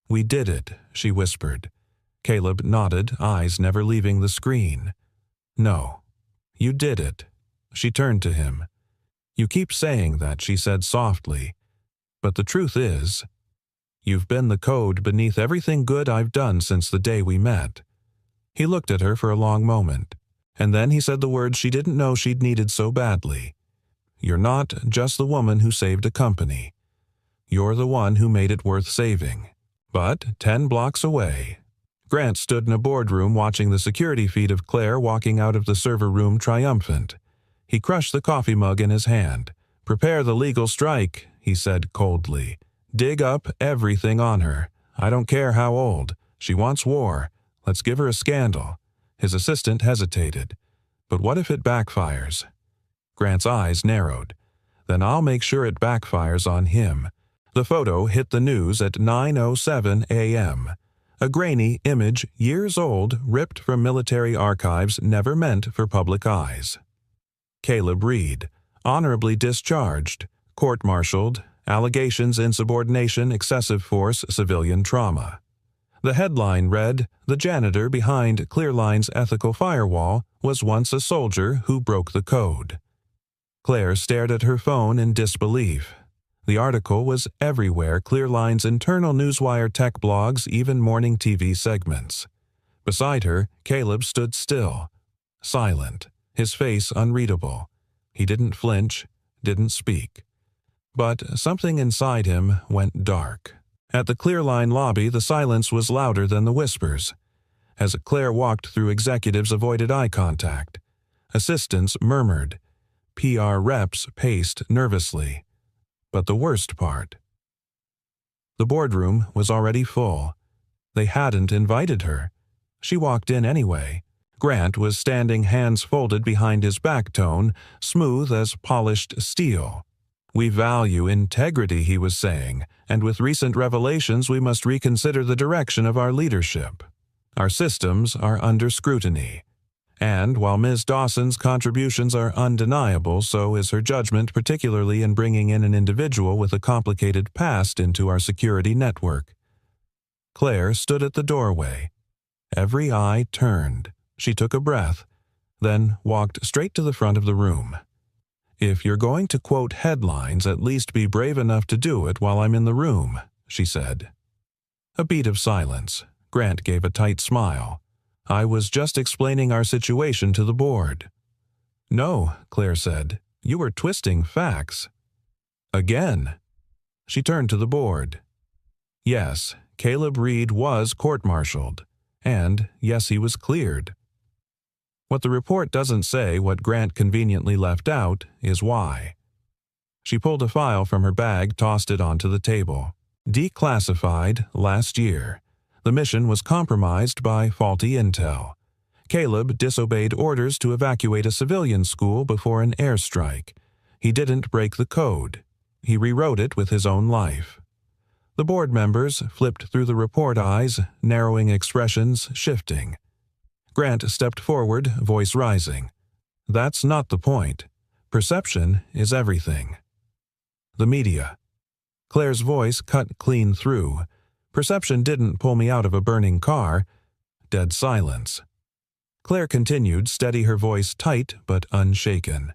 "We did it," she whispered. Caleb nodded, eyes never leaving the screen. "No. You did it." She turned to him. "You keep saying that," she said softly. "But the truth is, you've been the code beneath everything good I've done since the day we met." He looked at her for a long moment, and then he said the words she didn't know she'd needed so badly. "You're not just the woman who saved a company. You're the one who made it worth saving." But 10 blocks away, Grant stood in a boardroom watching the security feed of Claire walking out of the server room triumphant. He crushed the coffee mug in his hand. "Prepare the legal strike," he said coldly. "Dig up everything on her. I don't care how old. She wants war. Let's give her a scandal." His assistant hesitated. "But what if it backfires?" Grant's eyes narrowed. "Then I'll make sure it backfires on him." The photo hit the news at 9:07 a.m. A grainy image, years old, ripped from military archives never meant for public eyes. Caleb Reed, honorably discharged, court-martialed, allegations insubordination, excessive force, civilian trauma. The headline read, "The janitor behind Clearline's ethical firewall was once a soldier who broke the code." Claire stared at her phone in disbelief. The article was everywhere, Clearline's internal newswire tech blogs, even morning TV segments. Beside her, Caleb stood still, silent, his face unreadable. He didn't flinch, didn't speak. But something inside him went dark. At the Clearline lobby, the silence was louder than the whispers. As Claire walked through, executives avoided eye contact. Assistants murmured. PR reps paced nervously. But the worst part. The boardroom was already full. They hadn't invited her. She walked in anyway. Grant was standing, hands folded behind his back, tone smooth as polished steel. "We value integrity," he was saying, "and with recent revelations we must reconsider the direction of our leadership. Our systems are under scrutiny. And while Ms. Dawson's contributions are undeniable, so is her judgment, particularly in bringing in an individual with a complicated past into our security network." Claire stood at the doorway. Every eye turned. She took a breath, then walked straight to the front of the room. "If you're going to quote headlines, at least be brave enough to do it while I'm in the room," she said. A beat of silence. Grant gave a tight smile. "I was just explaining our situation to the board." "No," Claire said. "You were twisting facts." "Again." She turned to the board. Yes, Caleb Reed was court-martialed. And yes, he was cleared. What the report doesn't say, what Grant conveniently left out, is why. She pulled a file from her bag, tossed it onto the table. Declassified last year. The mission was compromised by faulty intel. Caleb disobeyed orders to evacuate a civilian school before an airstrike. He didn't break the code. He rewrote it with his own life. The board members flipped through the report, eyes, narrowing expressions, shifting. Grant stepped forward, voice rising. "That's not the point. Perception is everything." The media. Claire's voice cut clean through. "Perception didn't pull me out of a burning car." Dead silence. Claire continued, steady, her voice tight but unshaken.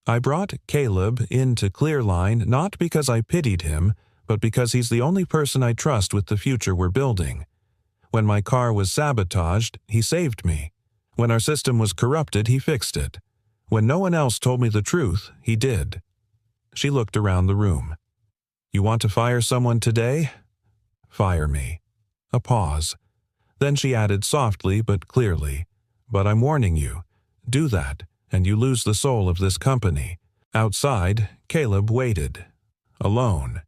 "I brought Caleb into Clearline not because I pitied him, but because he's the only person I trust with the future we're building. When my car was sabotaged, he saved me. When our system was corrupted, he fixed it. When no one else told me the truth, he did." She looked around the room. "You want to fire someone today? Fire me." A pause. Then she added softly but clearly, "But I'm warning you. Do that, and you lose the soul of this company." Outside, Caleb waited. Alone.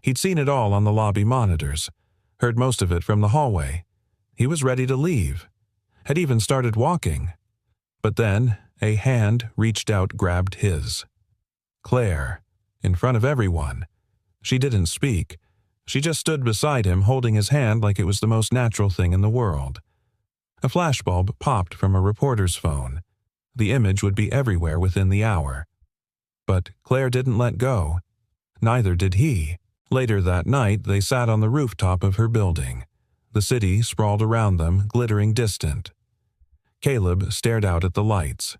He'd seen it all on the lobby monitors, heard most of it from the hallway. He was ready to leave. Had even started walking. But then, a hand reached out, grabbed his. Claire. In front of everyone. She didn't speak. She just stood beside him, holding his hand like it was the most natural thing in the world. A flashbulb popped from a reporter's phone. The image would be everywhere within the hour. But Claire didn't let go. Neither did he. Later that night, they sat on the rooftop of her building. The city sprawled around them, glittering distant. Caleb stared out at the lights.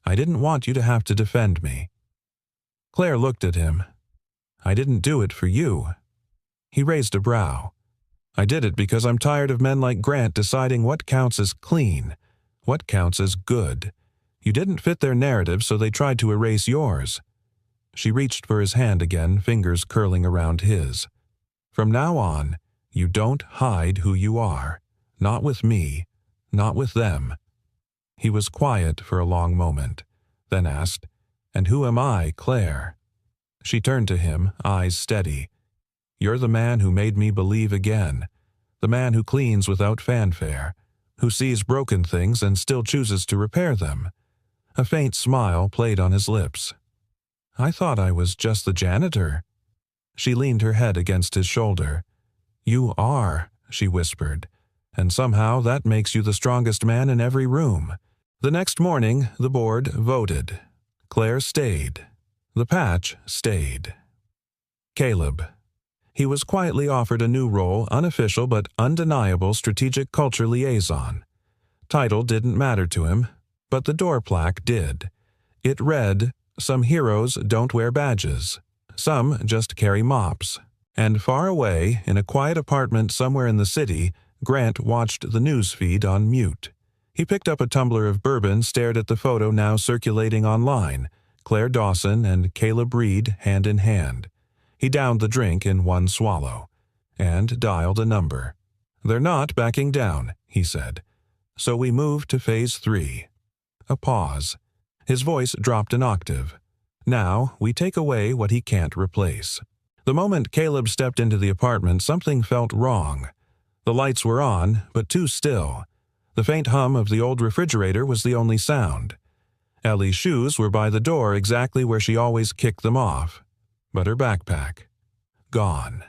"I didn't want you to have to defend me." Claire looked at him. "I didn't do it for you." He raised a brow. "I did it because I'm tired of men like Grant deciding what counts as clean, what counts as good. You didn't fit their narrative, so they tried to erase yours." She reached for his hand again, fingers curling around his. "From now on, you don't hide who you are. Not with me, not with them." He was quiet for a long moment, then asked, "And who am I, Claire?" She turned to him, eyes steady. "You're the man who made me believe again. The man who cleans without fanfare, who sees broken things and still chooses to repair them." A faint smile played on his lips. "I thought I was just the janitor." She leaned her head against his shoulder. "You are," she whispered, "and somehow that makes you the strongest man in every room." The next morning, the board voted. Claire stayed. The patch stayed. Caleb. He was quietly offered a new role, unofficial but undeniable strategic culture liaison. Title didn't matter to him, but the door plaque did. It read, "Some heroes don't wear badges. Some just carry mops." And far away, in a quiet apartment somewhere in the city, Grant watched the news feed on mute. He picked up a tumbler of bourbon, stared at the photo now circulating online, Claire Dawson and Caleb Reed hand in hand. He downed the drink in one swallow, and dialed a number. "They're not backing down," he said. "So we move to phase 3. A pause. His voice dropped an octave. "Now, we take away what he can't replace." The moment Caleb stepped into the apartment, something felt wrong. The lights were on, but too still. The faint hum of the old refrigerator was the only sound. Ellie's shoes were by the door, exactly where she always kicked them off. But her backpack. Gone.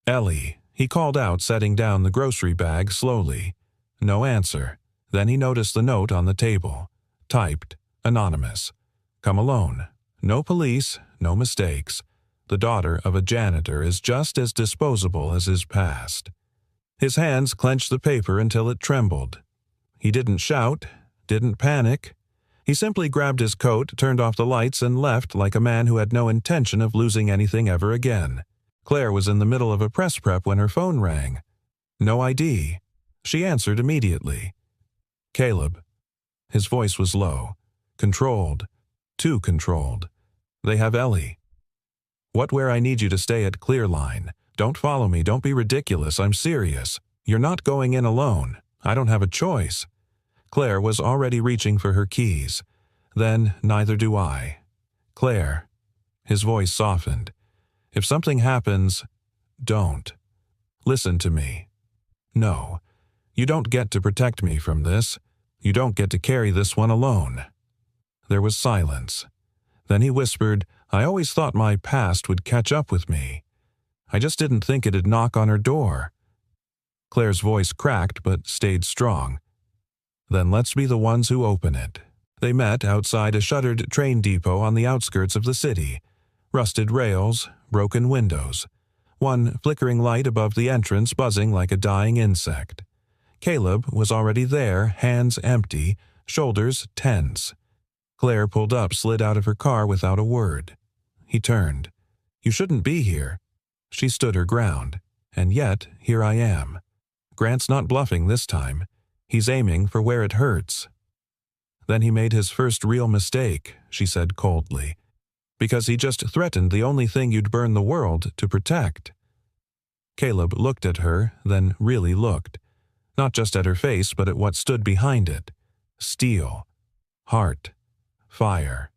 "Ellie," he called out, setting down the grocery bag slowly. No answer. Then he noticed the note on the table. Typed, anonymous. "Come alone. No police, no mistakes. The daughter of a janitor is just as disposable as his past." His hands clenched the paper until it trembled. He didn't shout, didn't panic. He simply grabbed his coat, turned off the lights, and left like a man who had no intention of losing anything ever again. Claire was in the middle of a press prep when her phone rang. No ID. She answered immediately. "Caleb." His voice was low. "Controlled. Too controlled. They have Ellie." "What, where I need you to stay at Clearline. Don't follow me, don't be ridiculous, I'm serious. You're not going in alone. I don't have a choice." Claire was already reaching for her keys. "Then neither do I." "Claire." His voice softened. "If something happens, don't. Listen to me. No. You don't get to protect me from this. You don't get to carry this one alone." There was silence. Then he whispered, "I always thought my past would catch up with me. I just didn't think it'd knock on her door." Claire's voice cracked but stayed strong. "Then let's be the ones who open it." They met outside a shuttered train depot on the outskirts of the city. Rusted rails, broken windows. One flickering light above the entrance buzzing like a dying insect. Caleb was already there, hands empty, shoulders tense. Claire pulled up, slid out of her car without a word. He turned. "You shouldn't be here." She stood her ground. And yet, here I am. Grant's not bluffing this time. He's aiming for where it hurts. Then he made his first real mistake, she said coldly, because he just threatened the only thing you'd burn the world to protect. Caleb looked at her, then really looked. Not just at her face, but at what stood behind it. Steel. Heart. Fire.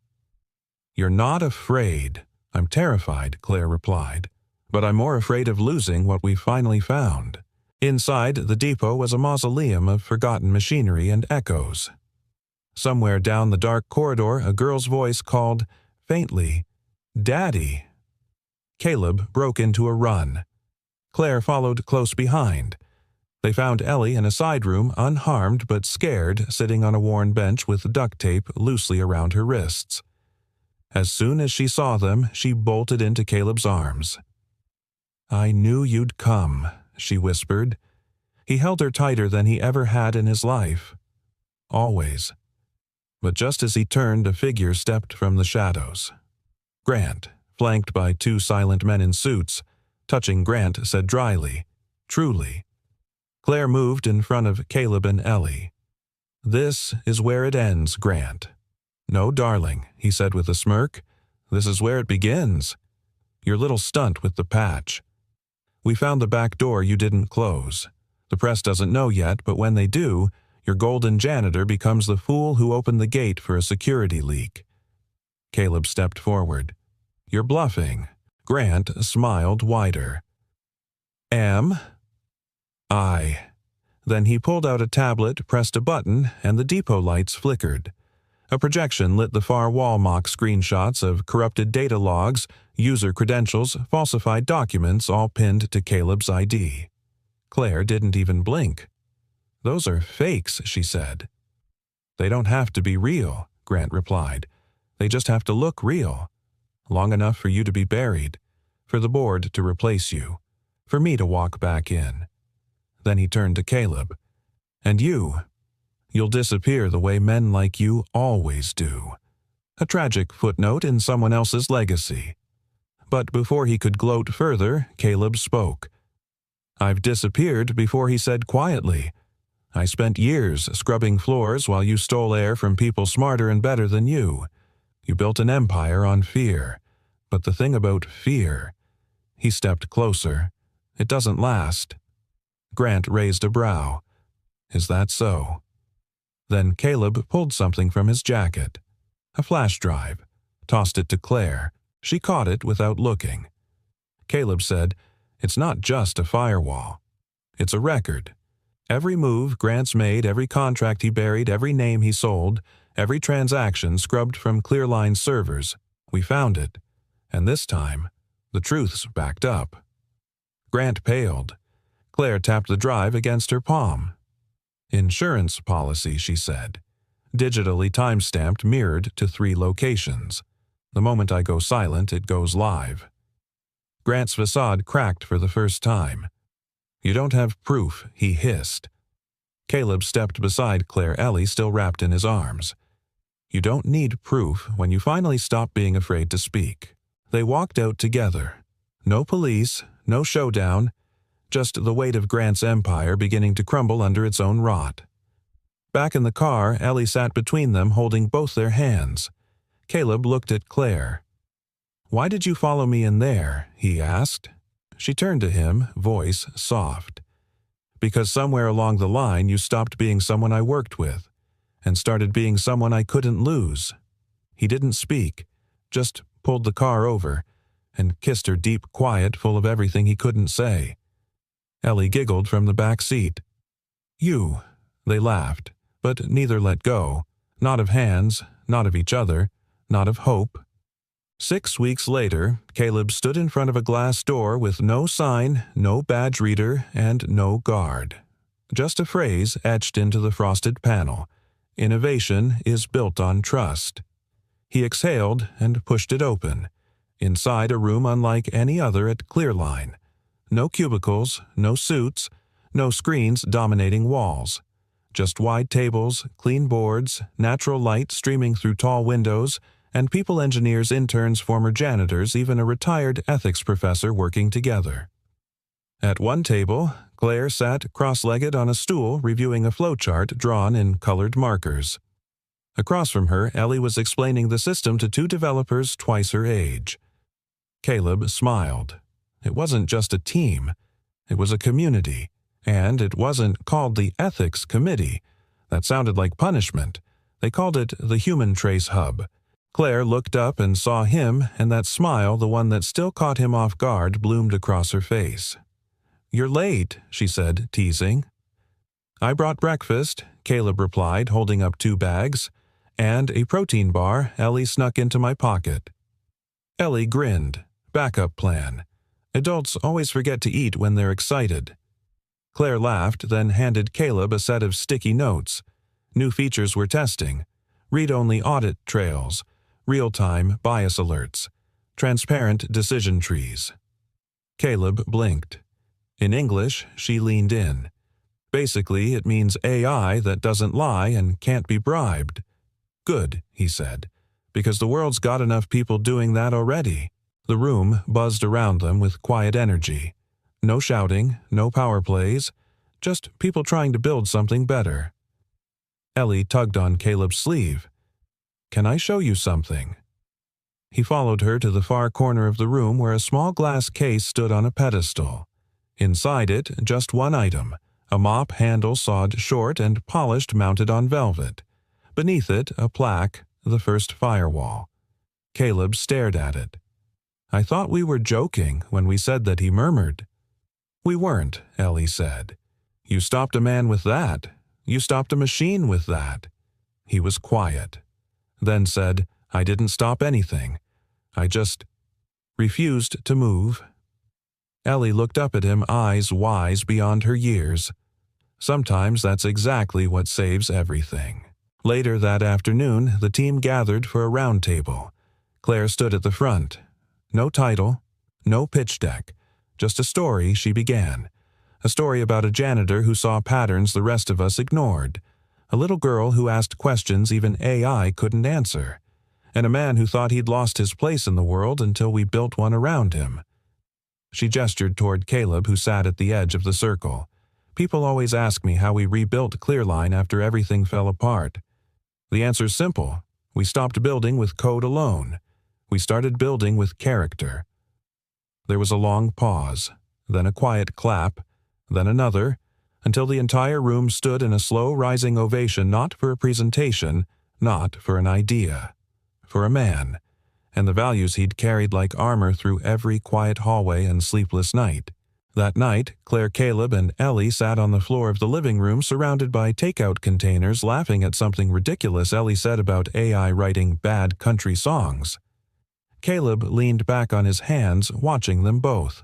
"You're not afraid." "I'm terrified," Claire replied. "But I'm more afraid of losing what we've finally found." Inside the depot was a mausoleum of forgotten machinery and echoes. Somewhere down the dark corridor, a girl's voice called, faintly, "Daddy." Caleb broke into a run. Claire followed close behind. They found Ellie in a side room, unharmed but scared, sitting on a worn bench with duct tape loosely around her wrists. As soon as she saw them, she bolted into Caleb's arms. "I knew you'd come," she whispered. He held her tighter than he ever had in his life. Always. But just as he turned, a figure stepped from the shadows. Grant, flanked by two silent men in suits. Touching Grant, said dryly, "Truly." Claire moved in front of Caleb and Ellie. "This is where it ends, Grant." "No, darling," he said with a smirk. "This is where it begins. Your little stunt with the patch. We found the back door you didn't close. The press doesn't know yet, but when they do, your golden janitor becomes the fool who opened the gate for a security leak." Caleb stepped forward. "You're bluffing." Grant smiled wider. "Am?" "I." Then he pulled out a tablet, pressed a button, and the depot lights flickered. A projection lit the far wall mock screenshots of corrupted data logs, user credentials, falsified documents, all pinned to Caleb's ID. Claire didn't even blink. "Those are fakes," she said. "They don't have to be real," Grant replied. "They just have to look real. Long enough for you to be buried, for the board to replace you, for me to walk back in." Then he turned to Caleb. "And you'll disappear the way men like you always do. A tragic footnote in someone else's legacy." But before he could gloat further, Caleb spoke. "I've disappeared before," he said quietly. "I spent years scrubbing floors while you stole air from people smarter and better than you. You built an empire on fear. But the thing about fear..." He stepped closer. "It doesn't last." Grant raised a brow. "Is that so?" Then Caleb pulled something from his jacket. A flash drive. Tossed it to Claire. She caught it without looking. Caleb said, "It's not just a firewall. It's a record. Every move Grant's made, every contract he buried, every name he sold, every transaction scrubbed from Clearline servers. We found it. And this time, the truth's backed up." Grant paled. Claire tapped the drive against her palm. "Insurance policy," she said. "Digitally time-stamped, mirrored to 3 locations. The moment I go silent, it goes live." Grant's facade cracked for the first time. "You don't have proof," he hissed. Caleb stepped beside Claire Ellie, still wrapped in his arms. "You don't need proof when you finally stop being afraid to speak." They walked out together. No police, no showdown, just the weight of Grant's empire beginning to crumble under its own rot. Back in the car, Ellie sat between them, holding both their hands. Caleb looked at Claire. "Why did you follow me in there?" he asked. She turned to him, voice soft. "Because somewhere along the line you stopped being someone I worked with, and started being someone I couldn't lose." He didn't speak, just pulled the car over, and kissed her deep quiet full of everything he couldn't say. Ellie giggled from the back seat. "You." They laughed, but neither let go, not of hands, not of each other, not of hope. 6 weeks later, Caleb stood in front of a glass door with no sign, no badge reader, and no guard. Just a phrase etched into the frosted panel. "Innovation is built on trust." He exhaled and pushed it open. Inside, a room unlike any other at Clearline. No cubicles, no suits, no screens dominating walls. Just wide tables, clean boards, natural light streaming through tall windows, and people engineers, interns, former janitors, even a retired ethics professor working together. At one table, Claire sat cross-legged on a stool reviewing a flowchart drawn in colored markers. Across from her, Ellie was explaining the system to two developers twice her age. Caleb smiled. It wasn't just a team. It was a community. And it wasn't called the Ethics Committee. That sounded like punishment. They called it the Human Trace Hub. Claire looked up and saw him, and that smile, the one that still caught him off guard, bloomed across her face. "You're late," she said, teasing. "I brought breakfast," Caleb replied, holding up 2 bags, "and a protein bar Ellie snuck into my pocket." Ellie grinned. Backup plan. Adults always forget to eat when they're excited. Claire laughed, then handed Caleb a set of sticky notes. New features we're testing. Read-only audit trails. Real-time bias alerts. Transparent decision trees. Caleb blinked. In English, she leaned in. Basically, it means AI that doesn't lie and can't be bribed. "Good," he said, "because the world's got enough people doing that already." The room buzzed around them with quiet energy. No shouting, no power plays, just people trying to build something better. Ellie tugged on Caleb's sleeve. "Can I show you something?" He followed her to the far corner of the room where a small glass case stood on a pedestal. Inside it, just one item, a mop handle sawed short and polished mounted on velvet. Beneath it, a plaque, the first firewall. Caleb stared at it. "I thought we were joking when we said that," he murmured. "We weren't," Ellie said. "You stopped a man with that. You stopped a machine with that." He was quiet. Then said, "I didn't stop anything. I just refused to move." Ellie looked up at him, eyes wise beyond her years. Sometimes that's exactly what saves everything. Later that afternoon, the team gathered for a round table. Claire stood at the front. No title, no pitch deck, just a story she began. A story about a janitor who saw patterns the rest of us ignored. A little girl who asked questions even AI couldn't answer. And a man who thought he'd lost his place in the world until we built one around him. She gestured toward Caleb, who sat at the edge of the circle. "People always ask me how we rebuilt Clearline after everything fell apart. The answer's simple. We stopped building with code alone. We started building with character." There was a long pause, then a quiet clap, then another, until the entire room stood in a slow rising ovation, not for a presentation, not for an idea, for a man, and the values he'd carried like armor through every quiet hallway and sleepless night. That night, Claire, Caleb, and Ellie sat on the floor of the living room surrounded by takeout containers, laughing at something ridiculous Ellie said about AI writing bad country songs. Caleb leaned back on his hands, watching them both.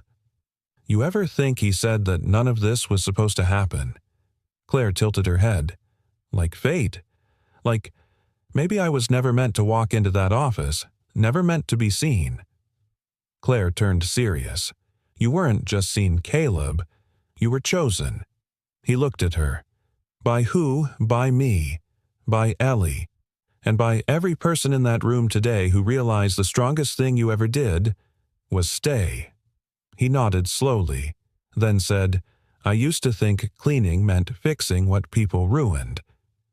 "You ever think he said that none of this was supposed to happen?" Claire tilted her head. "Like fate. Like, maybe I was never meant to walk into that office, never meant to be seen." Claire turned serious. "You weren't just seen, Caleb. You were chosen." He looked at her. "By who? By me. By Ellie. And by every person in that room today who realized the strongest thing you ever did was stay." He nodded slowly, then said, "I used to think cleaning meant fixing what people ruined.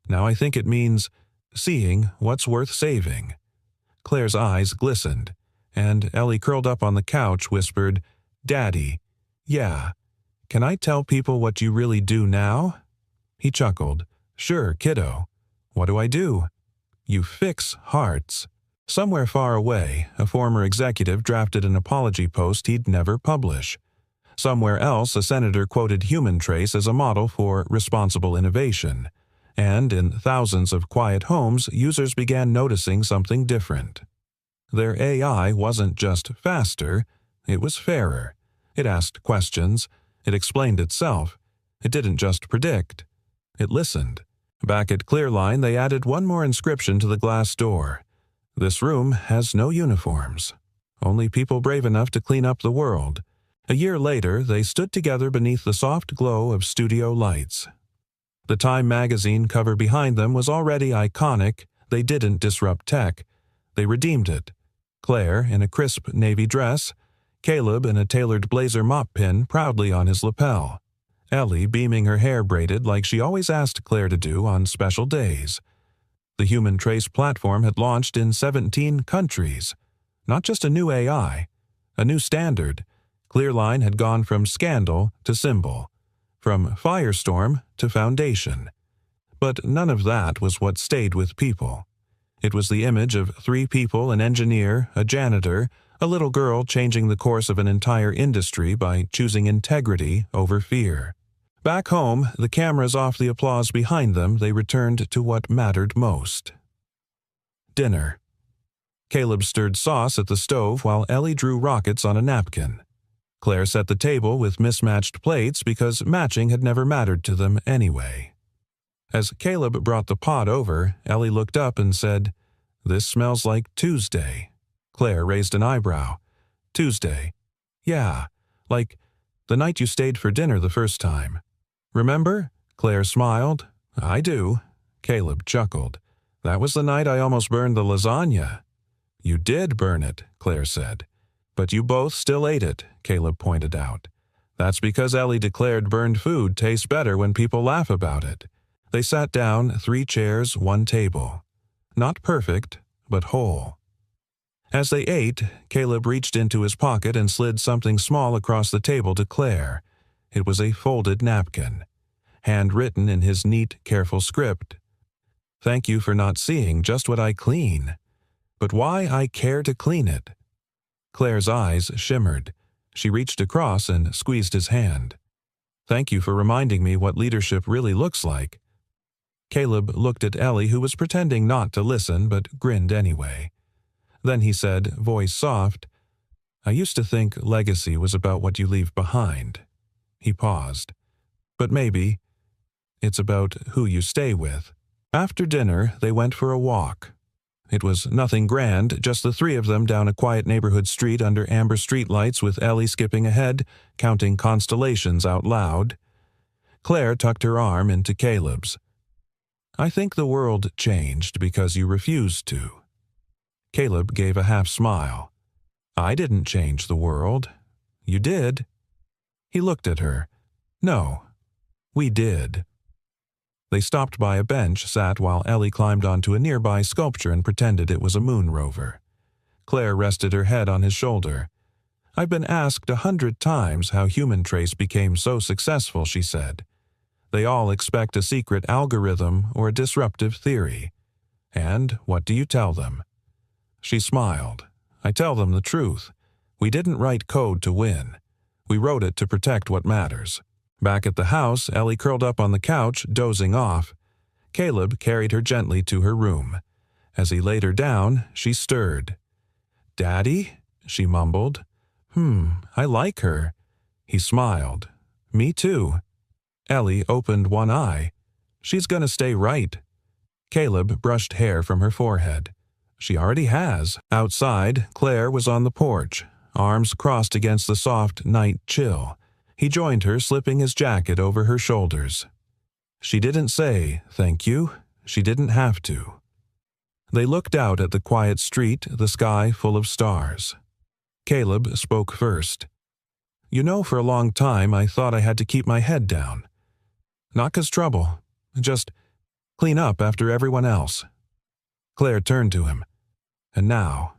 Now I think it means seeing what's worth saving." Claire's eyes glistened, and Ellie, curled up on the couch, whispered, "Daddy, yeah. Can I tell people what you really do now?" He chuckled. "Sure, kiddo. What do I do?" "You fix hearts." Somewhere far away, a former executive drafted an apology post he'd never publish. Somewhere else, a senator quoted Human Trace as a model for responsible innovation. And in thousands of quiet homes, users began noticing something different. Their AI wasn't just faster, it was fairer. It asked questions. It explained itself. It didn't just predict. It listened. Back at Clearline, they added one more inscription to the glass door. "This room has no uniforms. Only people brave enough to clean up the world." A year later, they stood together beneath the soft glow of studio lights. The Time magazine cover behind them was already iconic. They didn't disrupt tech. They redeemed it. Claire in a crisp navy dress, Caleb in a tailored blazer mop pin proudly on his lapel, Ellie beaming her hair braided like she always asked Claire to do on special days. The Human Trace platform had launched in 17 countries. Not just a new AI, a new standard. Clearline had gone from scandal to symbol, from firestorm to foundation. But none of that was what stayed with people. It was the image of 3 people, an engineer, a janitor, a little girl changing the course of an entire industry by choosing integrity over fear. Back home, the cameras off the applause behind them, they returned to what mattered most. Dinner. Caleb stirred sauce at the stove while Ellie drew rockets on a napkin. Claire set the table with mismatched plates because matching had never mattered to them anyway. As Caleb brought the pot over, Ellie looked up and said, "This smells like Tuesday." Claire raised an eyebrow. "Tuesday. Yeah, like the night you stayed for dinner the first time." "Remember?" Claire smiled. "I do." Caleb chuckled. "That was the night I almost burned the lasagna." "You did burn it," Claire said. "But you both still ate it," Caleb pointed out. "That's because Ellie declared burned food tastes better when people laugh about it." They sat down, 3 chairs, 1 table. Not perfect, but whole. As they ate, Caleb reached into his pocket and slid something small across the table to Claire. It was a folded napkin, handwritten in his neat, careful script. "Thank you for not seeing just what I clean. But why I care to clean it." Claire's eyes shimmered. She reached across and squeezed his hand. "Thank you for reminding me what leadership really looks like." Caleb looked at Ellie, who was pretending not to listen but grinned anyway. Then he said, voice soft, "I used to think legacy was about what you leave behind." He paused. "But maybe it's about who you stay with." After dinner, they went for a walk. It was nothing grand, just the 3 of them down a quiet neighborhood street under amber streetlights with Ellie skipping ahead, counting constellations out loud. Claire tucked her arm into Caleb's. "I think the world changed because you refused to." Caleb gave a half smile. "I didn't change the world. You did." He looked at her. "No, we did." They stopped by a bench, sat while Ellie climbed onto a nearby sculpture and pretended it was a moon rover. Claire rested her head on his shoulder. "I've been asked 100 times how Human Trace became so successful," she said. "They all expect a secret algorithm or a disruptive theory. And what do you tell them?" She smiled. "I tell them the truth. We didn't write code to win. We wrote it to protect what matters." Back at the house, Ellie curled up on the couch, dozing off. Caleb carried her gently to her room. As he laid her down, she stirred. "Daddy?" she mumbled. I like her." He smiled. "Me too." Ellie opened one eye. "She's gonna stay right." Caleb brushed hair from her forehead. "She already has." Outside, Claire was on the porch, arms crossed against the soft night chill. He joined her, slipping his jacket over her shoulders. She didn't say, "Thank you." She didn't have to. They looked out at the quiet street, the sky full of stars. Caleb spoke first. "You know, for a long time I thought I had to keep my head down. Not 'cause trouble, just clean up after everyone else." Claire turned to him. "And now,"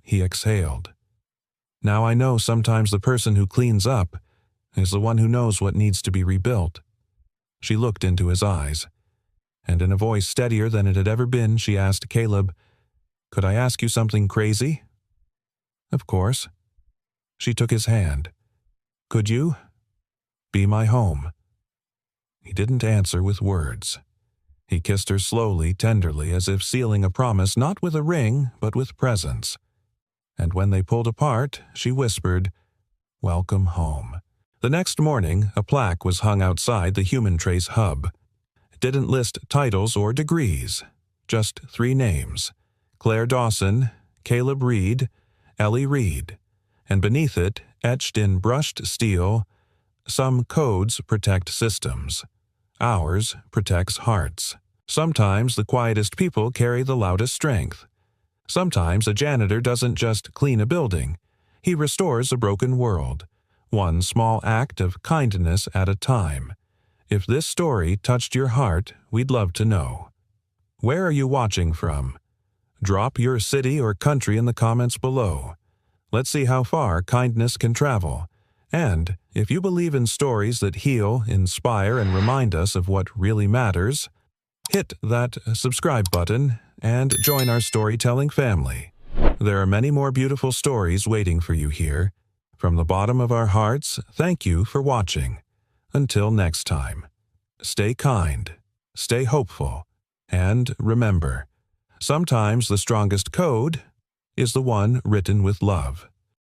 he exhaled, "now I know sometimes the person who cleans up is the one who knows what needs to be rebuilt." She looked into his eyes, and in a voice steadier than it had ever been, she asked Caleb, "Could I ask you something crazy?" "Of course." She took his hand. "Could you be my home?" He didn't answer with words. He kissed her slowly, tenderly, as if sealing a promise not with a ring, but with presence. And when they pulled apart, she whispered, "Welcome home." The next morning, a plaque was hung outside the Human Trace hub. It didn't list titles or degrees, just 3 names: Claire Dawson, Caleb Reed, Ellie Reed, and beneath it, etched in brushed steel, "Some codes protect systems. Ours protects hearts." Sometimes the quietest people carry the loudest strength. Sometimes a janitor doesn't just clean a building. He restores a broken world, one small act of kindness at a time. If this story touched your heart, we'd love to know. Where are you watching from? Drop your city or country in the comments below. Let's see how far kindness can travel. And if you believe in stories that heal, inspire, and remind us of what really matters, hit that subscribe button and join our storytelling family. There are many more beautiful stories waiting for you here. From the bottom of our hearts, thank you for watching. Until next time, stay kind, stay hopeful, and remember, sometimes the strongest code is the one written with love.